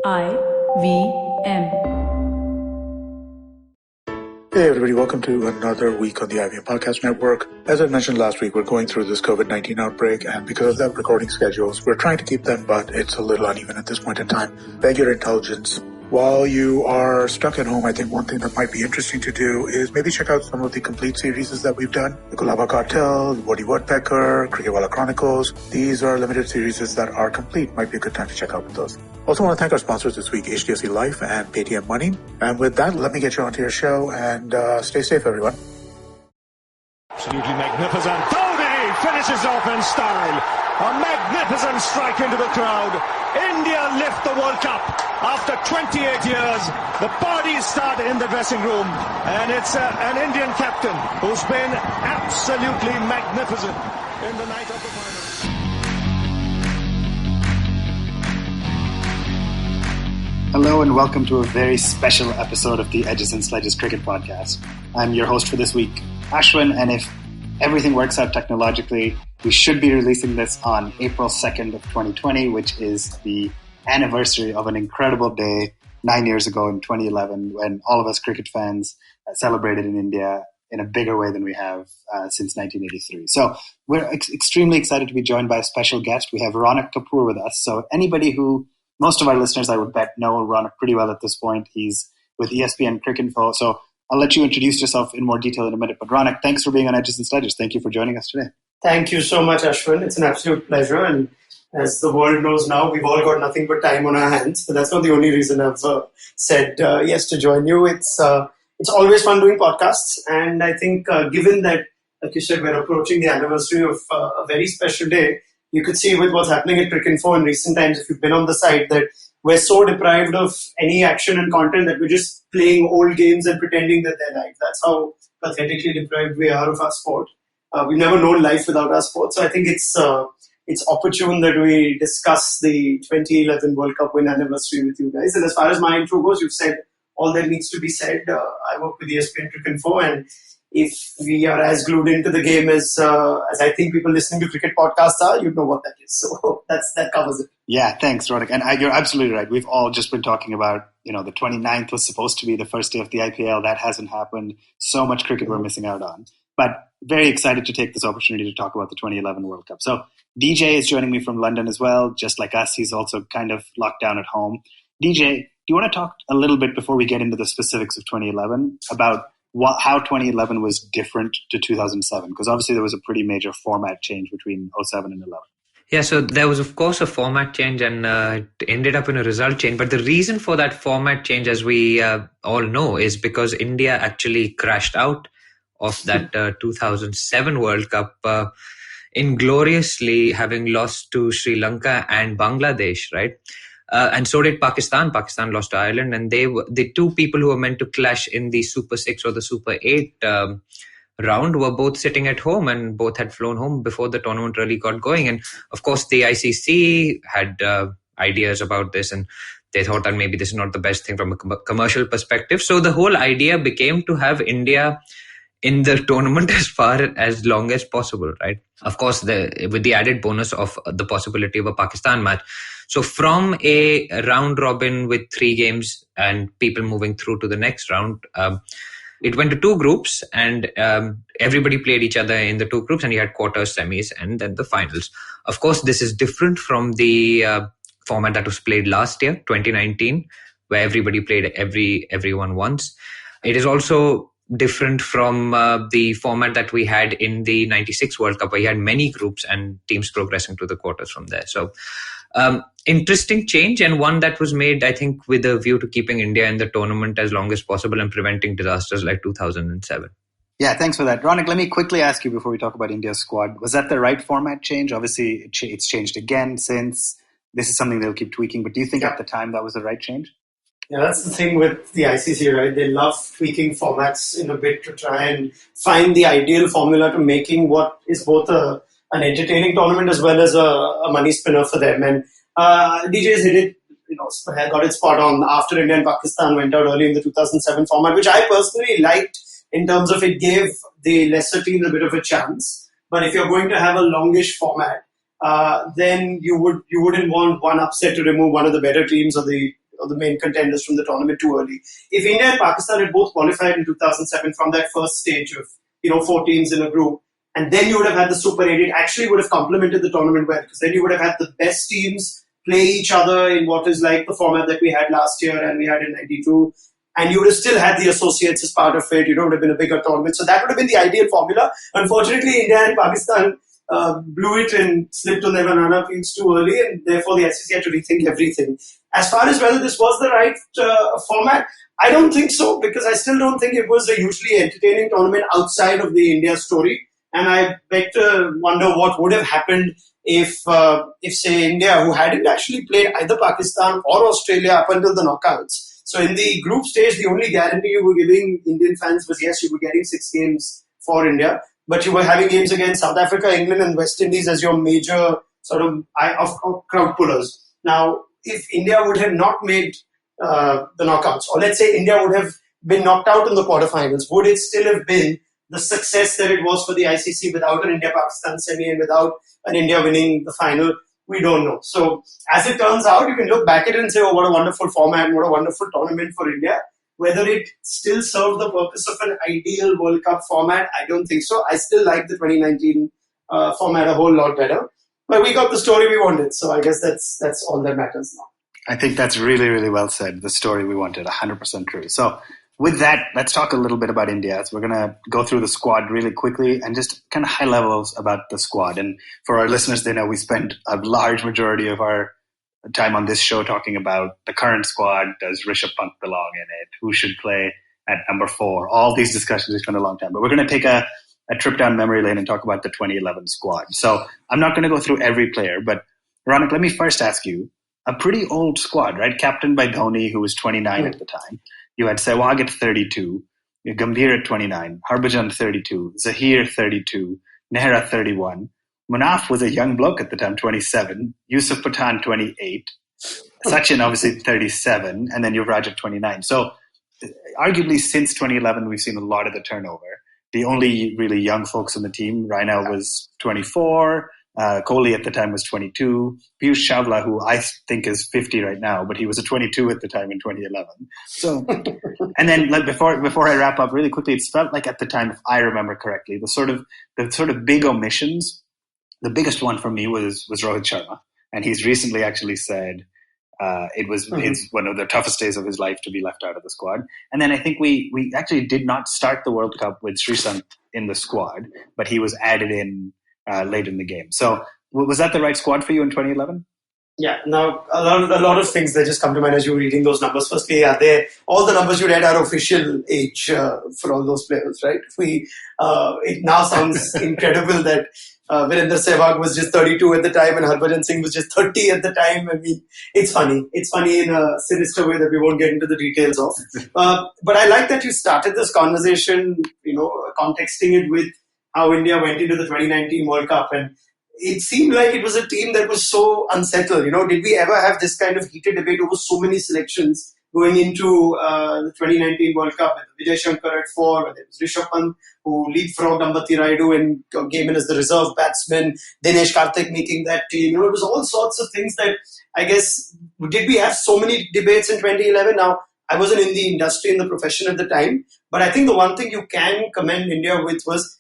IVM. Hey everybody, welcome to another week on the IVM Podcast Network. As I mentioned last week, we're going through this COVID-19 outbreak, and because of that recording schedules, we're trying to keep them, but it's a little uneven at this point in time. Beg your indulgence. While you are stuck at home, I think one thing that might be interesting to do is maybe check out some of the complete series that we've done. The Gulaba Cartel, the Woody Woodpecker, Cricketwala Chronicles. These are limited series that are complete. Might be a good time to check out those. Also want to thank our sponsors this week, HDFC Life and Paytm Money. And with that, let me get you onto your show and stay safe, everyone. Absolutely magnificent. Dhoni finishes off in style. A magnificent strike into the crowd. India lift the World Cup after 28 years. The parties start in the dressing room, and it's an Indian captain who's been absolutely magnificent in the night of the final. Hello and welcome to a very special episode of the Edges and Sledges Cricket Podcast. I'm your host for this week, Ashwin, and if everything works out technologically, we should be releasing this on April 2nd of 2020, which is the anniversary of an incredible day 9 years ago in 2011 when all of us cricket fans celebrated in India in a bigger way than we have since 1983. So we're extremely excited to be joined by a special guest. We have Raunak Kapoor with us. So anybody who, most of our listeners I would bet know Raunak pretty well at this point. He's with EspnCricinfo. So I'll let you introduce yourself in more detail in a minute. But Raunak, thanks for being on Edges and Sledges. Thank you for joining us today. Thank you so much, Ashwin. It's an absolute pleasure. And as the world knows now, we've all got nothing but time on our hands. But that's not the only reason I've said yes to join you. It's always fun doing podcasts. And I think given that, like you said, we're approaching the anniversary of a very special day, you could see with what's happening at Cricinfo in recent times, if you've been on the site, that we're so deprived of any action and content that we're just playing old games and pretending that they're live. That's how pathetically deprived we are of our sport. We've never known life without our sport. So I think it's opportune that we discuss the 2011 World Cup win anniversary with you guys. And as far as my intro goes, you've said all that needs to be said. I work with EspnCricinfo, and if we are as glued into the game as I think people listening to cricket podcasts are, you know what that is. So that covers it. Yeah, thanks, Raunak. And you're absolutely right. We've all just been talking about, the 29th was supposed to be the first day of the IPL. That hasn't happened. So much cricket we're missing out on. But very excited to take this opportunity to talk about the 2011 World Cup. So DJ is joining me from London as well. Just like us, he's also kind of locked down at home. DJ, do you want to talk a little bit before we get into the specifics of 2011 about how 2011 was different to 2007? Because obviously there was a pretty major format change between 07 and 11. Yeah, so there was, of course, a format change and it ended up in a result change. But the reason for that format change, as we all know, is because India actually crashed out of that 2007 World Cup ingloriously, having lost to Sri Lanka and Bangladesh, right? And so did Pakistan. Pakistan lost to Ireland, and they were the two people who were meant to clash in the Super 6 or the Super 8 round were both sitting at home, and both had flown home before the tournament really got going. And of course, the ICC had ideas about this, and they thought that maybe this is not the best thing from a commercial perspective. So the whole idea became to have India in the tournament as long as possible, right? Of course, with the added bonus of the possibility of a Pakistan match. So from a round robin with 3 games and people moving through to the next round, it went to 2 groups, and everybody played each other in the 2 groups, and you had quarters, semis, and then the finals. Of course, this is different from the format that was played last year, 2019, where everybody played everyone once. It is also different from the format that we had in the 96 World Cup, where you had many groups and teams progressing to the quarters from there. So interesting change, and one that was made, I think, with a view to keeping India in the tournament as long as possible and preventing disasters like 2007. Yeah, thanks for that. Raunak, let me quickly ask you before we talk about India's squad. Was that the right format change? Obviously, it's changed again since. This is something they'll keep tweaking, but do you think at the time that was the right change? Yeah, that's the thing with the ICC, right? They love tweaking formats in a bit to try and find the ideal formula to making what is both an entertaining tournament as well as a money spinner for them. And DJ's hit it, got it spot on after India and Pakistan went out early in the 2007 format, which I personally liked in terms of it gave the lesser teams a bit of a chance. But if you're going to have a longish format, then you wouldn't want one upset to remove one of the better teams or the the main contenders from the tournament too early. If India and Pakistan had both qualified in 2007 from that first stage of 4 teams in a group, and then you would have had the Super 8, it actually would have complemented the tournament well, because then you would have had the best teams play each other in what is like the format that we had last year and we had in 92. And you would have still had the associates as part of it. It would have been a bigger tournament. So that would have been the ideal formula. Unfortunately, India and Pakistan blew it and slipped on their banana peels too early, and therefore the ICC had to rethink everything. As far as whether this was the right format, I don't think so, because I still don't think it was a hugely entertaining tournament outside of the India story. And I beg to wonder what would have happened if say, India, who hadn't actually played either Pakistan or Australia up until the knockouts. So in the group stage, the only guarantee you were giving Indian fans was, yes, you were getting 6 games for India, but you were having games against South Africa, England and West Indies as your major sort of crowd pullers. Now, if India would have not made the knockouts, or let's say India would have been knocked out in the quarterfinals, would it still have been the success that it was for the ICC without an India-Pakistan semi and without an India winning the final? We don't know. So as it turns out, you can look back at it and say, oh, what a wonderful format and what a wonderful tournament for India. Whether it still served the purpose of an ideal World Cup format, I don't think so. I still like the 2019 format a whole lot better. But we got the story we wanted. So I guess that's all that matters now. I think that's really, really well said. The story we wanted, 100% true. So with that, let's talk a little bit about India. So we're going to go through the squad really quickly and just kind of high levels about the squad. And for our listeners, they know we spent a large majority of our time on this show talking about the current squad. Does Rishabh Pant belong in it? Who should play at number 4? All these discussions we spent a long time. But we're going to take a trip down memory lane and talk about the 2011 squad. So I'm not going to go through every player, but Raunak, let me first ask you, a pretty old squad, right? Captained by Dhoni, who was 29 at the time. You had Sehwag at 32, Gambhir at 29, Harbhajan 32, Zahir 32, Nehra 31. Munaf was a young bloke at the time, 27, Yusuf Pathan 28, Sachin obviously 37, and then Yuvraj at 29. So arguably since 2011, we've seen a lot of the turnover. The only really young folks on the team, Raina was 24, Kohli at the time was 22. Piyush Chawla, who I think is 50 right now, but he was a 22 at the time in 2011. So, and then before I wrap up really quickly, it felt like at the time, if I remember correctly, the sort of big omissions. The biggest one for me was Rohit Sharma, and he's recently actually said it's one of the toughest days of his life to be left out of the squad. And then I think we actually did not start the World Cup with Sreesanth in the squad, but he was added in late in the game. So was that the right squad for you in 2011? Yeah, now a lot of things that just come to mind as you were reading those numbers. Firstly, all the numbers you read are official age for all those players, right? It now sounds incredible that Virender Sehwag was just 32 at the time and Harbhajan Singh was just 30 at the time. I mean, it's funny. It's funny in a sinister way that we won't get into the details of. But I like that you started this conversation, contexting it with how India went into the 2019 World Cup, and it seemed like it was a team that was so unsettled. Did we ever have this kind of heated debate over so many selections going into the 2019 World Cup? With Vijay Shankar at 4, whether it was Rishabh Pant, who leapfrogged Ambati Rayudu and came in as the reserve batsman, Dinesh Karthik making that team. It was all sorts of things that, I guess, did we have so many debates in 2011? Now, I wasn't in the industry, in the profession at the time, but I think the one thing you can commend India with was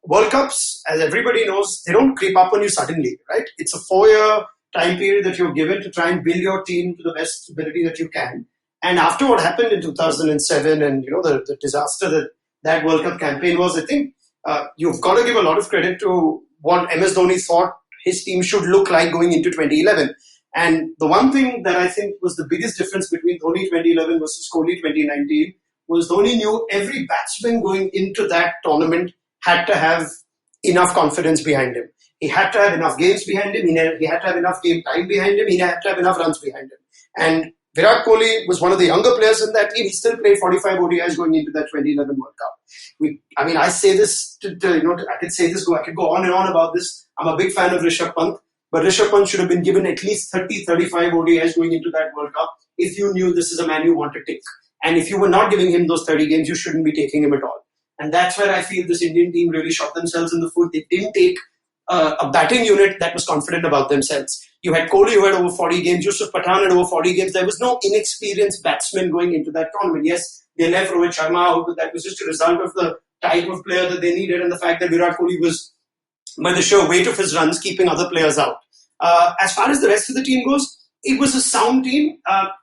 World Cups, as everybody knows, they don't creep up on you suddenly, right? It's a 4-year time period that you're given to try and build your team to the best ability that you can. And after what happened in 2007 and, the disaster that World Cup campaign was, I think you've got to give a lot of credit to what MS Dhoni thought his team should look like going into 2011. And the one thing that I think was the biggest difference between Dhoni 2011 versus Kohli 2019 was Dhoni knew every batsman going into that tournament had to have enough confidence behind him. He had to have enough games behind him. He had to have enough game time behind him. He had to have enough runs behind him. And Virat Kohli was one of the younger players in that team. He still played 45 ODIs going into that 2011 World Cup. I say this I could go on and on about this. I'm a big fan of Rishabh Pant, but Rishabh Pant should have been given at least 30, 35 ODIs going into that World Cup if you knew this is a man you want to take. And if you were not giving him those 30 games, you shouldn't be taking him at all. And that's where I feel this Indian team really shot themselves in the foot. They didn't take a batting unit that was confident about themselves. You had Kohli who had over 40 games, Yusuf Pathan had over 40 games. There was no inexperienced batsman going into that tournament. Yes, they left Rohit Sharma out, but that was just a result of the type of player that they needed and the fact that Virat Kohli was, by the sheer weight of his runs, keeping other players out. As far as the rest of the team goes, it was a sound team.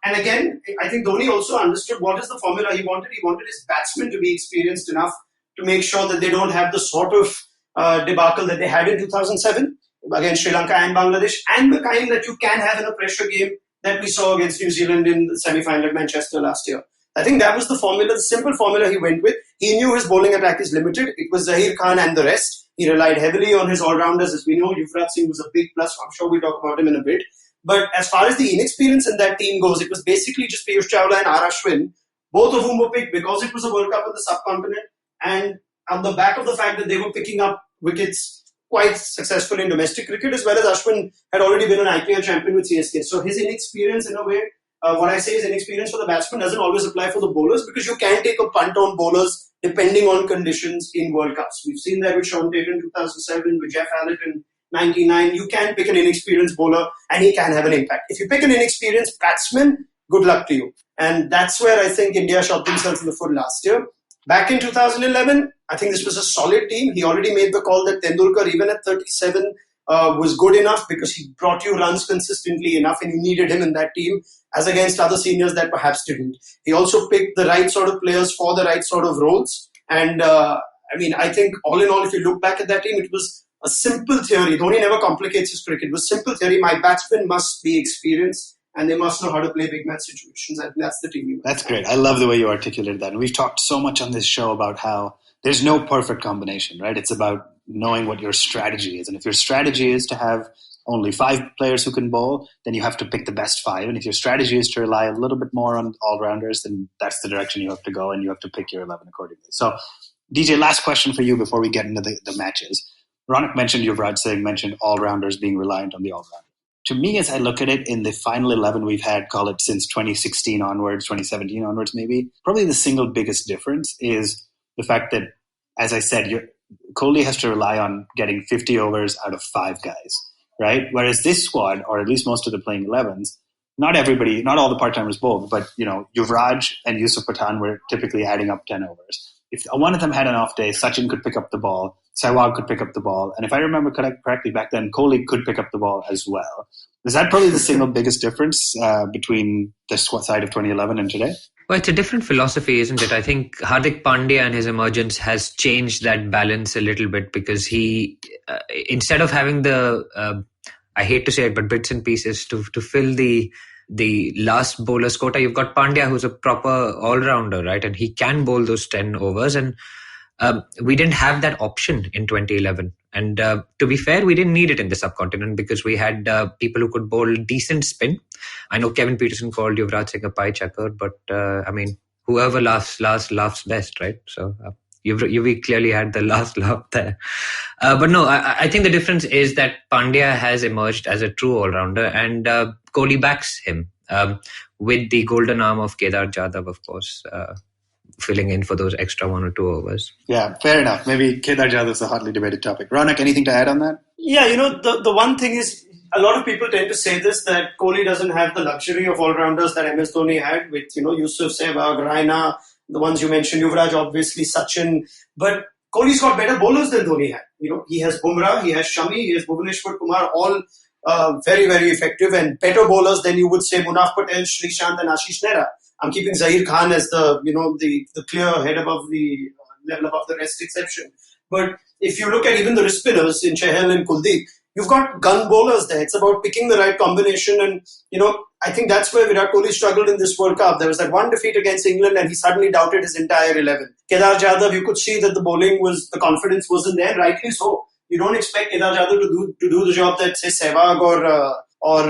And again, I think Dhoni also understood what is the formula he wanted. He wanted his batsmen to be experienced enough to make sure that they don't have the sort of debacle that they had in 2007 against Sri Lanka and Bangladesh, and the kind that you can have in a pressure game that we saw against New Zealand in the semi-final at Manchester last year. I think that was the formula, the simple formula he went with. He knew his bowling attack is limited. It was Zaheer Khan and the rest. He relied heavily on his all-rounders. As we know, Yuvraj Singh was a big plus. I'm sure we'll talk about him in a bit. But as far as the inexperience in that team goes, it was basically just Piyush Chawla and Ashwin, both of whom were picked because it was a World Cup in the subcontinent, and on the back of the fact that they were picking up wickets quite successful in domestic cricket, as well as Ashwin had already been an IPL champion with CSK. So his inexperience, in a way, what I say is inexperience for the batsman doesn't always apply for the bowlers, because you can take a punt on bowlers depending on conditions in World Cups. We've seen that with Sean Taylor in 2007, with Jeff Hallett in 99. You can pick an inexperienced bowler and he can have an impact. If you pick an inexperienced batsman, good luck to you. And that's where I think India shot themselves in the foot last year. Back in 2011, I think this was a solid team. He already made the call that Tendulkar, even at 37, was good enough because he brought you runs consistently enough, and you needed him in that team, as against other seniors that perhaps didn't. He also picked the right sort of players for the right sort of roles. And I think all in all, if you look back at that team, it was a simple theory. Dhoni never complicates his cricket. It was simple theory. My batsmen must be experienced and they must know how to play big match situations. I think that's the team. That's great. I love the way you articulated that. And we've talked so much on this show about how there's no perfect combination, right? It's about knowing what your strategy is. And if your strategy is to have only 5 players who can bowl, then you have to pick the best 5. And if your strategy is to rely a little bit more on all-rounders, then that's the direction you have to go, and you have to pick your 11 accordingly. So, DJ, last question for you before we get into the matches. Raunak mentioned, Yuvraj Singh mentioned all-rounders being reliant on the all-rounder. To me, as I look at it, in the final 11 we've had, call it since 2016 onwards, 2017 onwards maybe, probably the single biggest difference is the fact that, as I said, Kohli has to rely on getting 50 overs out of 5 guys, right? Whereas this squad, or at least most of the playing 11s, not all the part-timers bowled, but Yuvraj and Yusuf Pathan were typically adding up 10 overs. If one of them had an off day, Sachin could pick up the ball, Sehwag could pick up the ball, and if I remember correctly back then, Kohli could pick up the ball as well. Is that probably the single biggest difference between the side of 2011 and today? Well, it's a different philosophy, isn't it? I think Hardik Pandya and his emergence has changed that balance a little bit, because he, instead of having the, I hate to say it, but bits and pieces to fill the last bowler's quota, you've got Pandya, who's a proper all-rounder, right? And he can bowl those 10 overs. And we didn't have that option in 2011. And to be fair, we didn't need it in the subcontinent because we had people who could bowl decent spin. I know Kevin Peterson called Yuvraj Singh a pie checker, but whoever laughs best, right? So Yuvi clearly had the last laugh there. But no, I think the difference is that Pandya has emerged as a true all-rounder, and Kohli backs him with the golden arm of Kedar Jadhav, of course, filling in for those extra 1 or 2 overs. Yeah, fair enough. Maybe Kedar Jadhav's a hotly debated topic. Raunak, anything to add on that? Yeah, the one thing is, a lot of people tend to say this, that Kohli doesn't have the luxury of all-rounders that MS Dhoni had with, Yusuf, Sehwag, Raina, the ones you mentioned, Yuvraj, obviously, Sachin. But Kohli's got better bowlers than Dhoni had. He has Bumrah, he has Shami, he has Bhuvaneshwar Kumar, all very, very effective, and better bowlers than you would say Munaf Patel, Srishant and Ashish Nehra. I'm keeping Zaheer Khan as the clear head above the level above the rest exception. But if you look at even the wrist spinners in Chahal and Kuldeep, you've got gun bowlers there. It's about picking the right combination. And, I think that's where Virat Kohli struggled in this World Cup. There was that one defeat against England and he suddenly doubted his entire 11. Kedar Jadhav, you could see that the confidence wasn't there, rightly so. You don't expect Kedar Jadhav to do the job that, say, Sehwag or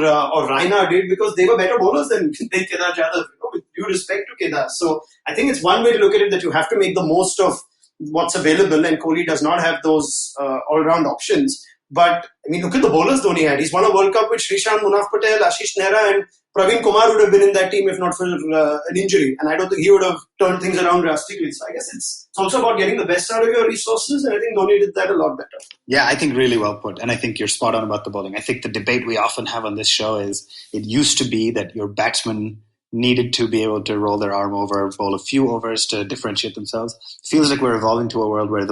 Raina did, because they were better bowlers than Kedar Jadhav, with due respect to Kedar. So I think it's one way to look at it, that you have to make the most of what's available, and Kohli does not have those all-round options. But, I mean, look at the bowlers Dhoni had. He's won a World Cup with Srishant, Munaf Patel, Ashish Nehra, and Praveen Kumar would have been in that team if not for an injury. And I don't think he would have turned things around drastically. So I guess it's also about getting the best out of your resources. And I think Dhoni did that a lot better. Yeah, I think really well put. And I think you're spot on about the bowling. I think the debate we often have on this show is it used to be that your batsmen needed to be able to roll their arm over, bowl a few overs to differentiate themselves. It feels like we're evolving to a world where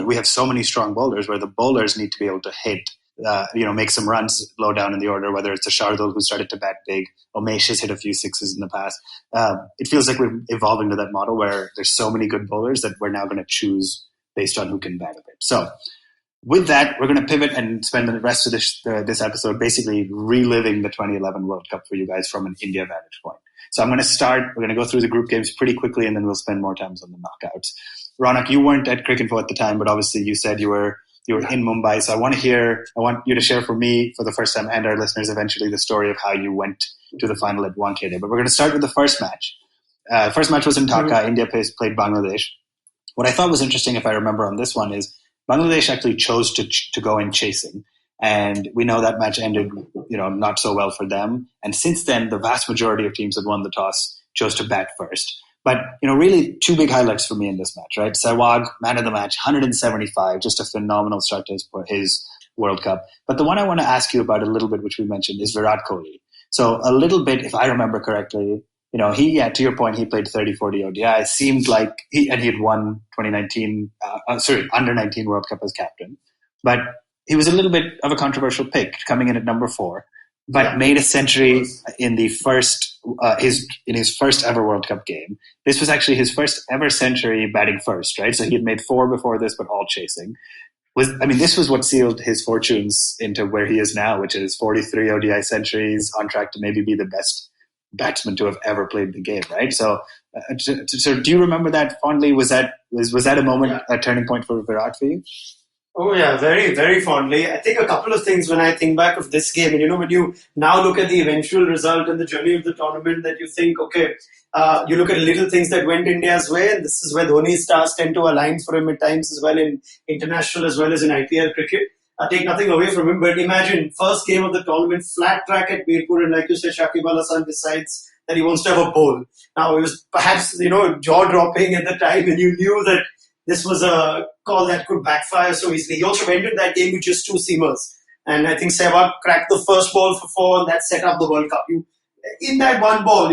we have so many strong bowlers where the bowlers need to be able to hit, make some runs low down in the order, whether it's a Shardul who started to bat big, Umesh has hit a few sixes in the past. It feels like we're evolving to that model where there's so many good bowlers that we're now going to choose based on who can bat a bit. So with that, we're going to pivot and spend the rest of this episode basically reliving the 2011 World Cup for you guys from an India vantage point. So I'm going to start. We're going to go through the group games pretty quickly, and then we'll spend more time on the knockouts. Raunak, you weren't at Cricinfo at the time, but obviously you said you were in Mumbai. So I want you to share for me, for the first time, and our listeners eventually, the story of how you went to the final at Wankhede. But we're going to start with the first match. First match was in Dhaka. Mm-hmm. India played Bangladesh. What I thought was interesting, if I remember on this one, is Bangladesh actually chose to go in chasing. And we know that match ended, not so well for them. And since then, the vast majority of teams that won the toss chose to bat first. But, really two big highlights for me in this match, right? Sehwag, man of the match, 175, just a phenomenal start to his World Cup. But the one I want to ask you about a little bit, which we mentioned, is Virat Kohli. So a little bit, if I remember correctly, to your point, he played 30-40 ODI. It seemed like he had won under 19 World Cup as captain. But he was a little bit of a controversial pick, coming in at number 4, but made a century in his first ever World Cup game. This was actually his first ever century batting first, right? So he had made 4 before this, but all chasing. This was what sealed his fortunes into where he is now, which is 43 ODI centuries, on track to maybe be the best batsman to have ever played the game, right? So do you remember that fondly? Was that a moment, a turning point for Virat for you? Oh yeah, very, very fondly. I think a couple of things when I think back of this game, and when you now look at the eventual result and the journey of the tournament, that you think, okay, you look at little things that went India's way, and this is where Dhoni's stars tend to align for him at times as well in international as well as in IPL cricket. I take nothing away from him, but imagine first game of the tournament, flat track at Mirpur, and like you said, Shakib Al Hasan decides that he wants to have a bowl. Now it was perhaps jaw-dropping at the time, and you knew that this was a call that could backfire so easily. He also ended that game with just 2 seamers. And I think Sehwag cracked the first ball for 4, and that set up the World Cup. In that one ball,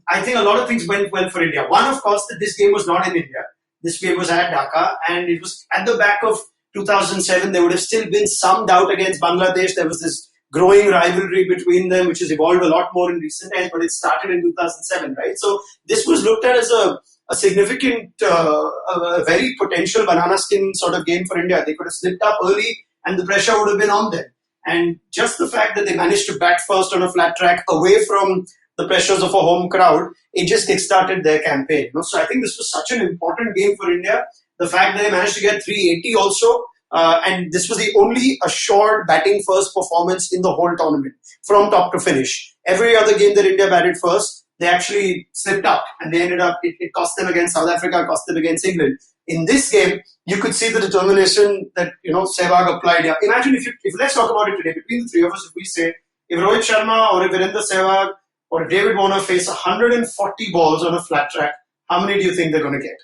I think a lot of things went well for India. One, of course, that this game was not in India. This game was at Dhaka, and it was at the back of 2007. There would have still been some doubt against Bangladesh. There was this growing rivalry between them, which has evolved a lot more in recent times, but it started in 2007, right? So this was looked at as a significant, a very potential banana skin sort of game for India. They could have slipped up early and the pressure would have been on them. And just the fact that they managed to bat first on a flat track away from the pressures of a home crowd, it just kickstarted their campaign. So I think this was such an important game for India. The fact that they managed to get 380 also, and this was the only assured batting first performance in the whole tournament from top to finish. Every other game that India batted first, they actually slipped up, and they ended up, it cost them against South Africa, cost them against England. In this game, you could see the determination that, Sehwag applied. Yeah. Imagine if let's talk about it today, between the three of us, if we say, if Rohit Sharma or if Virendra Sehwag or if David Warner face 140 balls on a flat track, how many do you think they're going to get?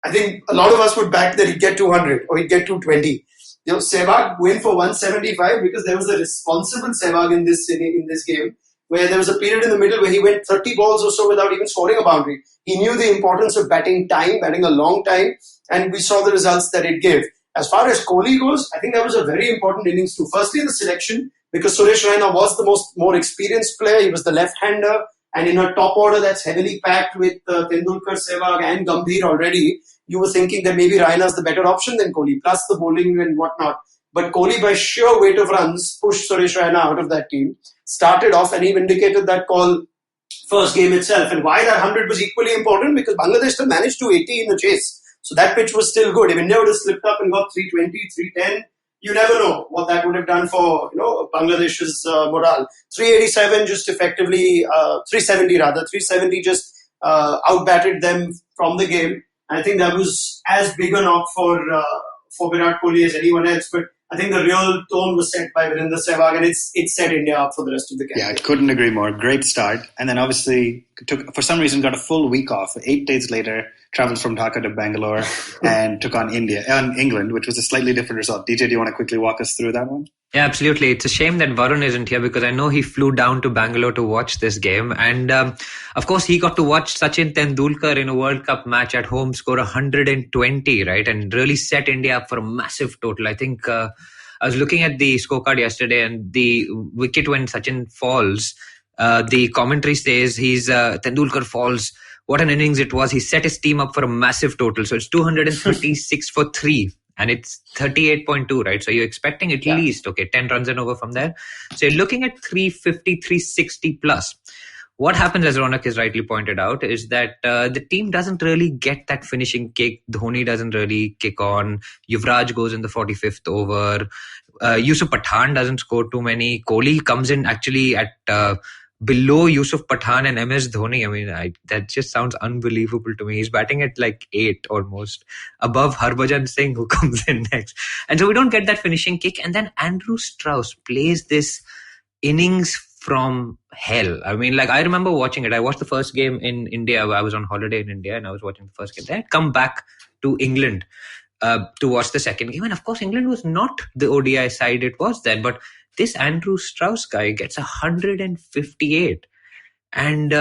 I think a lot of us would back that he'd get 200 or he'd get 220. Sehwag went for 175 because there was a responsible Sehwag in this game, where there was a period in the middle where he went 30 balls or so without even scoring a boundary. He knew the importance of batting a long time, and we saw the results that it gave. As far as Kohli goes, I think that was a very important innings too. Firstly, the selection, because Suresh Raina was the more experienced player. He was the left-hander, and in a top order that's heavily packed with Tendulkar, Sehwag and Gambhir already, you were thinking that maybe Raina's the better option than Kohli, plus the bowling and whatnot. But Kohli, by sheer weight of runs, pushed Suresh Raina out of that team, started off, and he vindicated that call first game itself. And why that 100 was equally important, because Bangladesh still managed 280 in the chase. So that pitch was still good. If India would have slipped up and got 320, 310, you never know what that would have done for Bangladesh's morale. 387 just effectively, 370 just outbatted them from the game. I think that was as big a knock for Virat Kohli as anyone else. But I think the real tone was set by Virender Sehwag, and it set India up for the rest of the campaign. Yeah, I couldn't agree more. Great start. And then obviously, for some reason, got a full week off. 8 days later, travelled from Dhaka to Bangalore and took on England, which was a slightly different result. DJ, do you want to quickly walk us through that one? Yeah, absolutely. It's a shame that Varun isn't here because I know he flew down to Bangalore to watch this game. And of course, he got to watch Sachin Tendulkar in a World Cup match at home score 120, right? And really set India up for a massive total. I think I was looking at the scorecard yesterday, and the wicket when Sachin falls, the commentary says Tendulkar falls. What an innings it was. He set his team up for a massive total. So it's 236 for 3. And it's 38.2, right? So you're expecting at least, 10 runs and over from there. So you're looking at 350, 360 plus. What happens, as Raunak has rightly pointed out, is that the team doesn't really get that finishing kick. Dhoni doesn't really kick on. Yuvraj goes in the 45th over. Yusuf Pathan doesn't score too many. Kohli comes in actually at below Yusuf Pathan and MS Dhoni. I mean, that just sounds unbelievable to me. He's batting at like 8 almost, above Harbhajan Singh, who comes in next. And so we don't get that finishing kick. And then Andrew Strauss plays this innings from hell. I mean, like, I remember watching it. I watched the first game in India. I was on holiday in India and I was watching the first game. They had come back to England to watch the second game. And of course, England was not the ODI side it was then, but this Andrew Strauss guy gets 158. And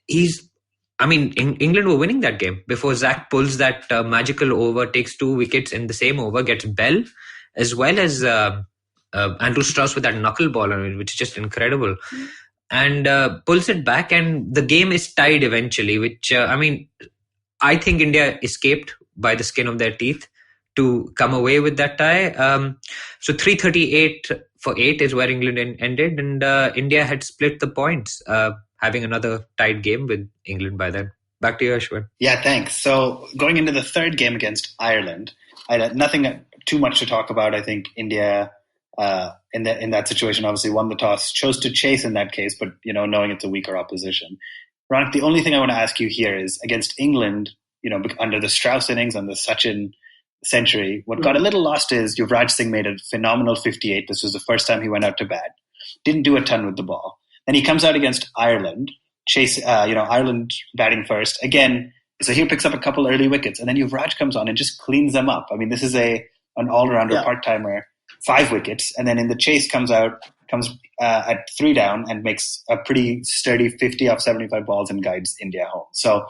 England were winning that game before Zach pulls that magical over, takes 2 wickets in the same over, gets Bell, as well as Andrew Strauss with that knuckleball, which is just incredible. And pulls it back, and the game is tied eventually, which, I think India escaped by the skin of their teeth to come away with that tie. So 338 for 8 is where England ended, and India had split the points, having another tied game with England by then. Back to you, Ashwin. Yeah, thanks. So going into the third game against Ireland, I had nothing too much to talk about. I think India, in that situation, obviously won the toss, chose to chase in that case, but knowing it's a weaker opposition. Raunak, the only thing I want to ask you here is against England, under the Strauss innings and the Sachin century, what got a little lost is Yuvraj Singh made a phenomenal 58. This was the first time he went out to bat. Didn't do a ton with the ball. Then he comes out against Ireland, Ireland batting first. Again, so he picks up a couple early wickets, and then Yuvraj comes on and just cleans them up. I mean, this is an all-rounder part-timer, 5 wickets, and then in the chase comes at 3 down and makes a pretty sturdy 50 off 75 balls and guides India home. So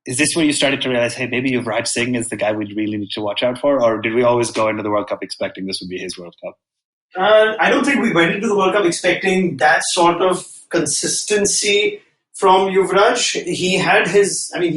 is this where you started to realize, hey, maybe Yuvraj Singh is the guy we really need to watch out for? Or did we always go into the World Cup expecting this would be his World Cup? I don't think we went into the World Cup expecting that sort of consistency from Yuvraj. He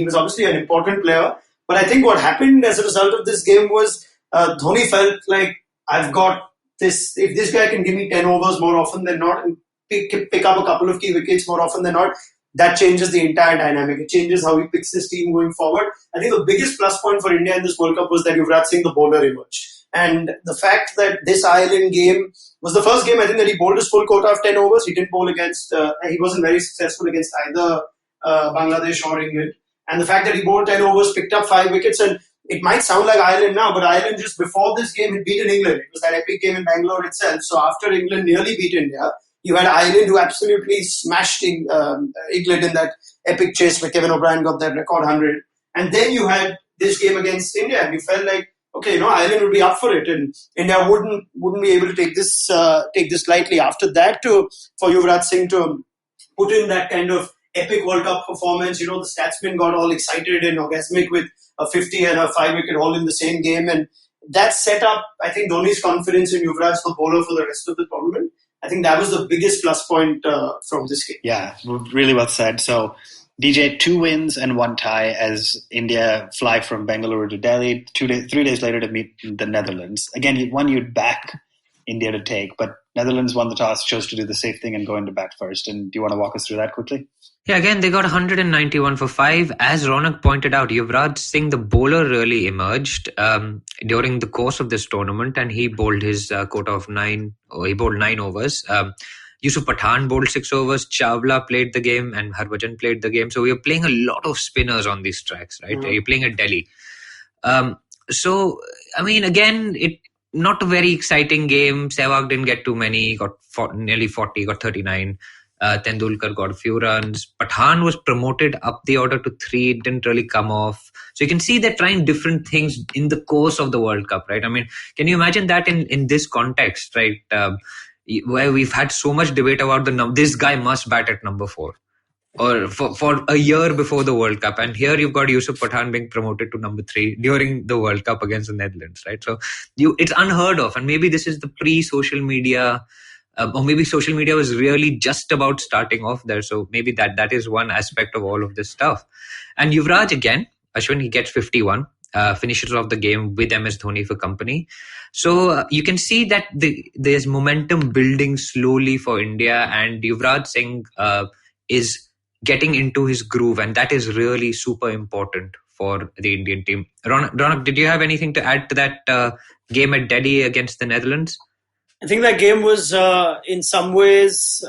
was obviously an important player. But I think what happened as a result of this game was Dhoni felt like, I've got this. If this guy can give me 10 overs more often than not and pick up a couple of key wickets more often than not, that changes the entire dynamic. It changes how he picks his team going forward. I think the biggest plus point for India in this World Cup was that Yuvraj Singh, the bowler, emerged. And the fact that this Ireland game was the first game, I think, that he bowled his full quota of 10 overs. He didn't bowl against, he wasn't very successful against either Bangladesh or England. And the fact that he bowled 10 overs, picked up 5 wickets, and it might sound like Ireland now, but Ireland just before this game had beaten England. It was that epic game in Bangalore itself. So after England nearly beat India, you had Ireland who absolutely smashed England in that epic chase where Kevin O'Brien got that record 100. And then you had this game against India, and you felt like, okay, Ireland would be up for it, and India wouldn't be able to take this lightly. After that, for Yuvraj Singh to put in that kind of epic World Cup performance, the statsmen got all excited and orgasmic with a 50 and a 5-wicket haul in the same game, and that set up, I think, Dhoni's confidence in Yuvraj, the bowler, for the rest of the tournament. I think that was the biggest plus point from this game. Yeah, really well said. So, DJ, 2 wins and 1 tie as India fly from Bangalore to Delhi, 3 days later to meet the Netherlands. Again, one you'd back India to take, but Netherlands won the toss, chose to do the safe thing and go into bat first. And do you want to walk us through that quickly? Yeah, again, they got 191 for 5. As Raunak pointed out, Yuvraj Singh, the bowler, really emerged during the course of this tournament, and he bowled his quota of 9. He bowled 9 overs. Yusuf Pathan bowled 6 overs. Chawla played the game, and Harbhajan played the game. So we were playing a lot of spinners on these tracks, right? Mm-hmm. You're playing at Delhi. Again, not a very exciting game. Sehwag didn't get too many, got nearly 40, got 39. Tendulkar got a few runs. Pathan was promoted up the order to 3. It didn't really come off. So you can see they're trying different things in the course of the World Cup, right? I mean, can you imagine that in this context, right? Where we've had so much debate about this guy must bat at number 4. Or for a year before the World Cup. And here you've got Yusuf Pathan being promoted to number 3 during the World Cup against the Netherlands, right? So it's unheard of. And maybe this is the pre-social media, or maybe social media was really just about starting off there. So maybe that is one aspect of all of this stuff. And Yuvraj again, Ashwin, he gets 51, finishes off the game with MS Dhoni for company. So you can see that there's momentum building slowly for India, and Yuvraj Singh is getting into his groove, and that is really super important for the Indian team. Raunak, did you have anything to add to that game at Delhi against the Netherlands? I think that game was, in some ways,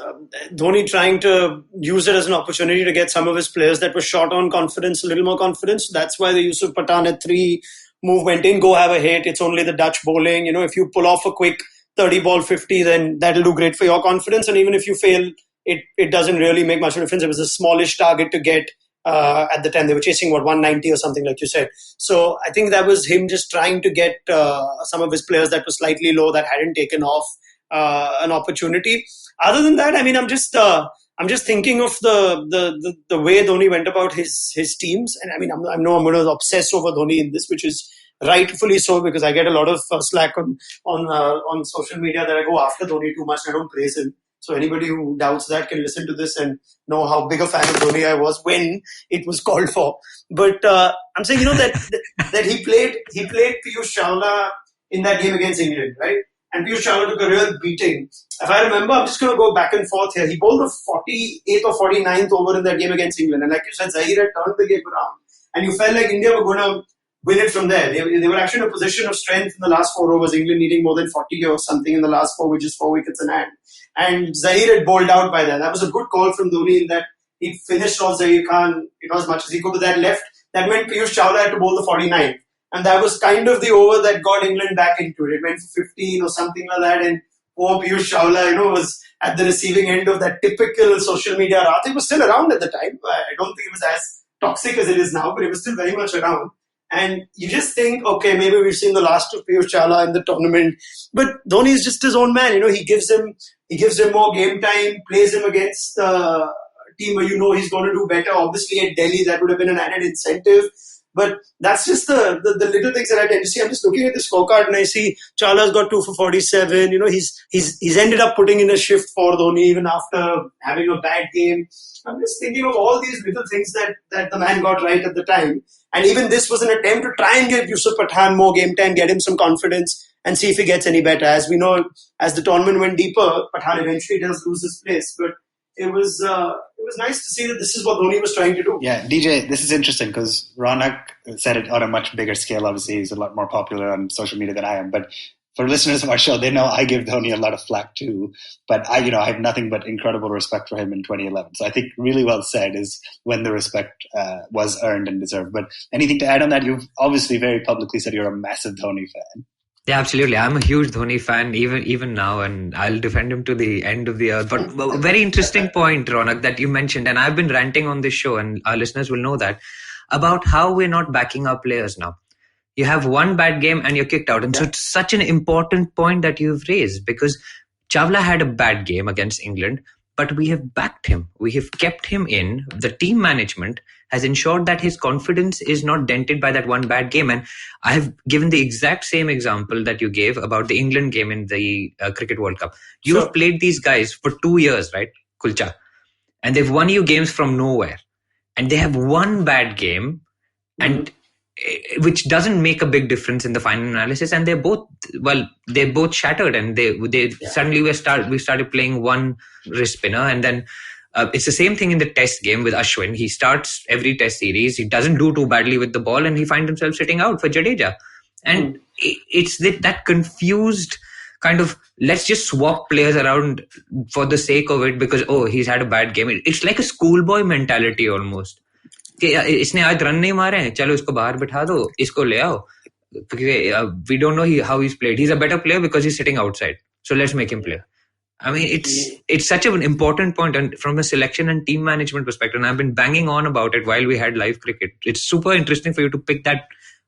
Dhoni trying to use it as an opportunity to get some of his players that were short on confidence, a little more confidence. That's why the Yusuf Pathan at 3 move went in, go have a hit. It's only the Dutch bowling. If you pull off a quick 30 ball 50, then that'll do great for your confidence. And even if you fail, it doesn't really make much of a difference. It was a smallish target to get at the time. They were chasing, 190 or something, like you said. So I think that was him just trying to get some of his players that were slightly low, that hadn't taken off, an opportunity. Other than that, I mean, I'm just thinking of the way Dhoni went about his teams. And I mean, I know I'm going to obsess over Dhoni in this, which is rightfully so, because I get a lot of slack on social media that I go after Dhoni too much and I don't praise him. So anybody who doubts that can listen to this and know how big a fan of Dhoni I was when it was called for. But I'm saying, that he played Piyush Chawla in that game against England, right? And Piyush Chawla took a real beating. If I remember, I'm just going to go back and forth here. He bowled the 48th or 49th over in that game against England. And like you said, Zahir had turned the game around. And you felt like India were going to win it from there. They were actually in a position of strength in the last 4 overs. England needing more than 40 or something in the last 4, which is 4 wickets in hand. And Zahir had bowled out by then. That was a good call from Dhoni in that he finished off Zahir Khan, as much as he could to that left. That meant Piyush Chawla had to bowl the 49th. And that was kind of the over that got England back into it. It went for 15 or something like that. And poor Piyush Chawla, was at the receiving end of that typical social media wrath. It was still around at the time. I don't think it was as toxic as it is now, but it was still very much around. And you just think, okay, maybe we've seen the last of Piyush Chawla in the tournament. But Dhoni is just his own man. He gives him more game time, plays him against a team where he's going to do better. Obviously at Delhi, that would have been an added incentive. But that's just the little things that I tend to see. I'm just looking at the scorecard and I see Chawla's got 2 for 47. He's ended up putting in a shift for Dhoni even after having a bad game. I'm just thinking of all these little things that the man got right at the time. And even this was an attempt to try and give Yusuf Pathan more game time, get him some confidence and see if he gets any better. As we know, as the tournament went deeper, Pathan eventually does lose his place. But it was nice to see that this is what Dhoni was trying to do. Yeah, DJ, this is interesting because Raunak said it on a much bigger scale. Obviously, he's a lot more popular on social media than I am. But for listeners of our show, they know I give Dhoni a lot of flack too. But I have nothing but incredible respect for him in 2011. So I think really well said is when the respect was earned and deserved. But anything to add on that? You've obviously very publicly said you're a massive Dhoni fan. Yeah, absolutely. I'm a huge Dhoni fan even now, and I'll defend him to the end of the earth. But a very interesting point, Raunak, that you mentioned, and I've been ranting on this show, and our listeners will know that, about how we're not backing our players now. You have one bad game and you're kicked out. And so it's such an important point that you've raised, because Chawla had a bad game against England, but we have backed him. We have kept him in. The team management has ensured that his confidence is not dented by that one bad game. And I have given the exact same example that you gave about the England game in the Cricket World Cup. You've played these guys for 2 years, right, Kulcha? And they've won you games from nowhere. And they have one bad game, and which doesn't make a big difference in the final analysis. And they're both shattered, and they suddenly we started playing one wrist spinner. And then it's the same thing in the test game with Ashwin. He starts every test series. He doesn't do too badly with the ball, and he finds himself sitting out for Jadeja. And it's that confused kind of, let's just swap players around for the sake of it because, he's had a bad game. It's like a schoolboy mentality almost. कि इसने आज run नहीं मारे हैं, चलो इसको बाहर बिठा दो, इसको ले आओ, we don't know how he's played. He's a better player because he's sitting outside. So let's make him play. I mean, it's such an important point, and from a selection and team management perspective, and I've been banging on about it while we had live cricket. It's super interesting for you to pick that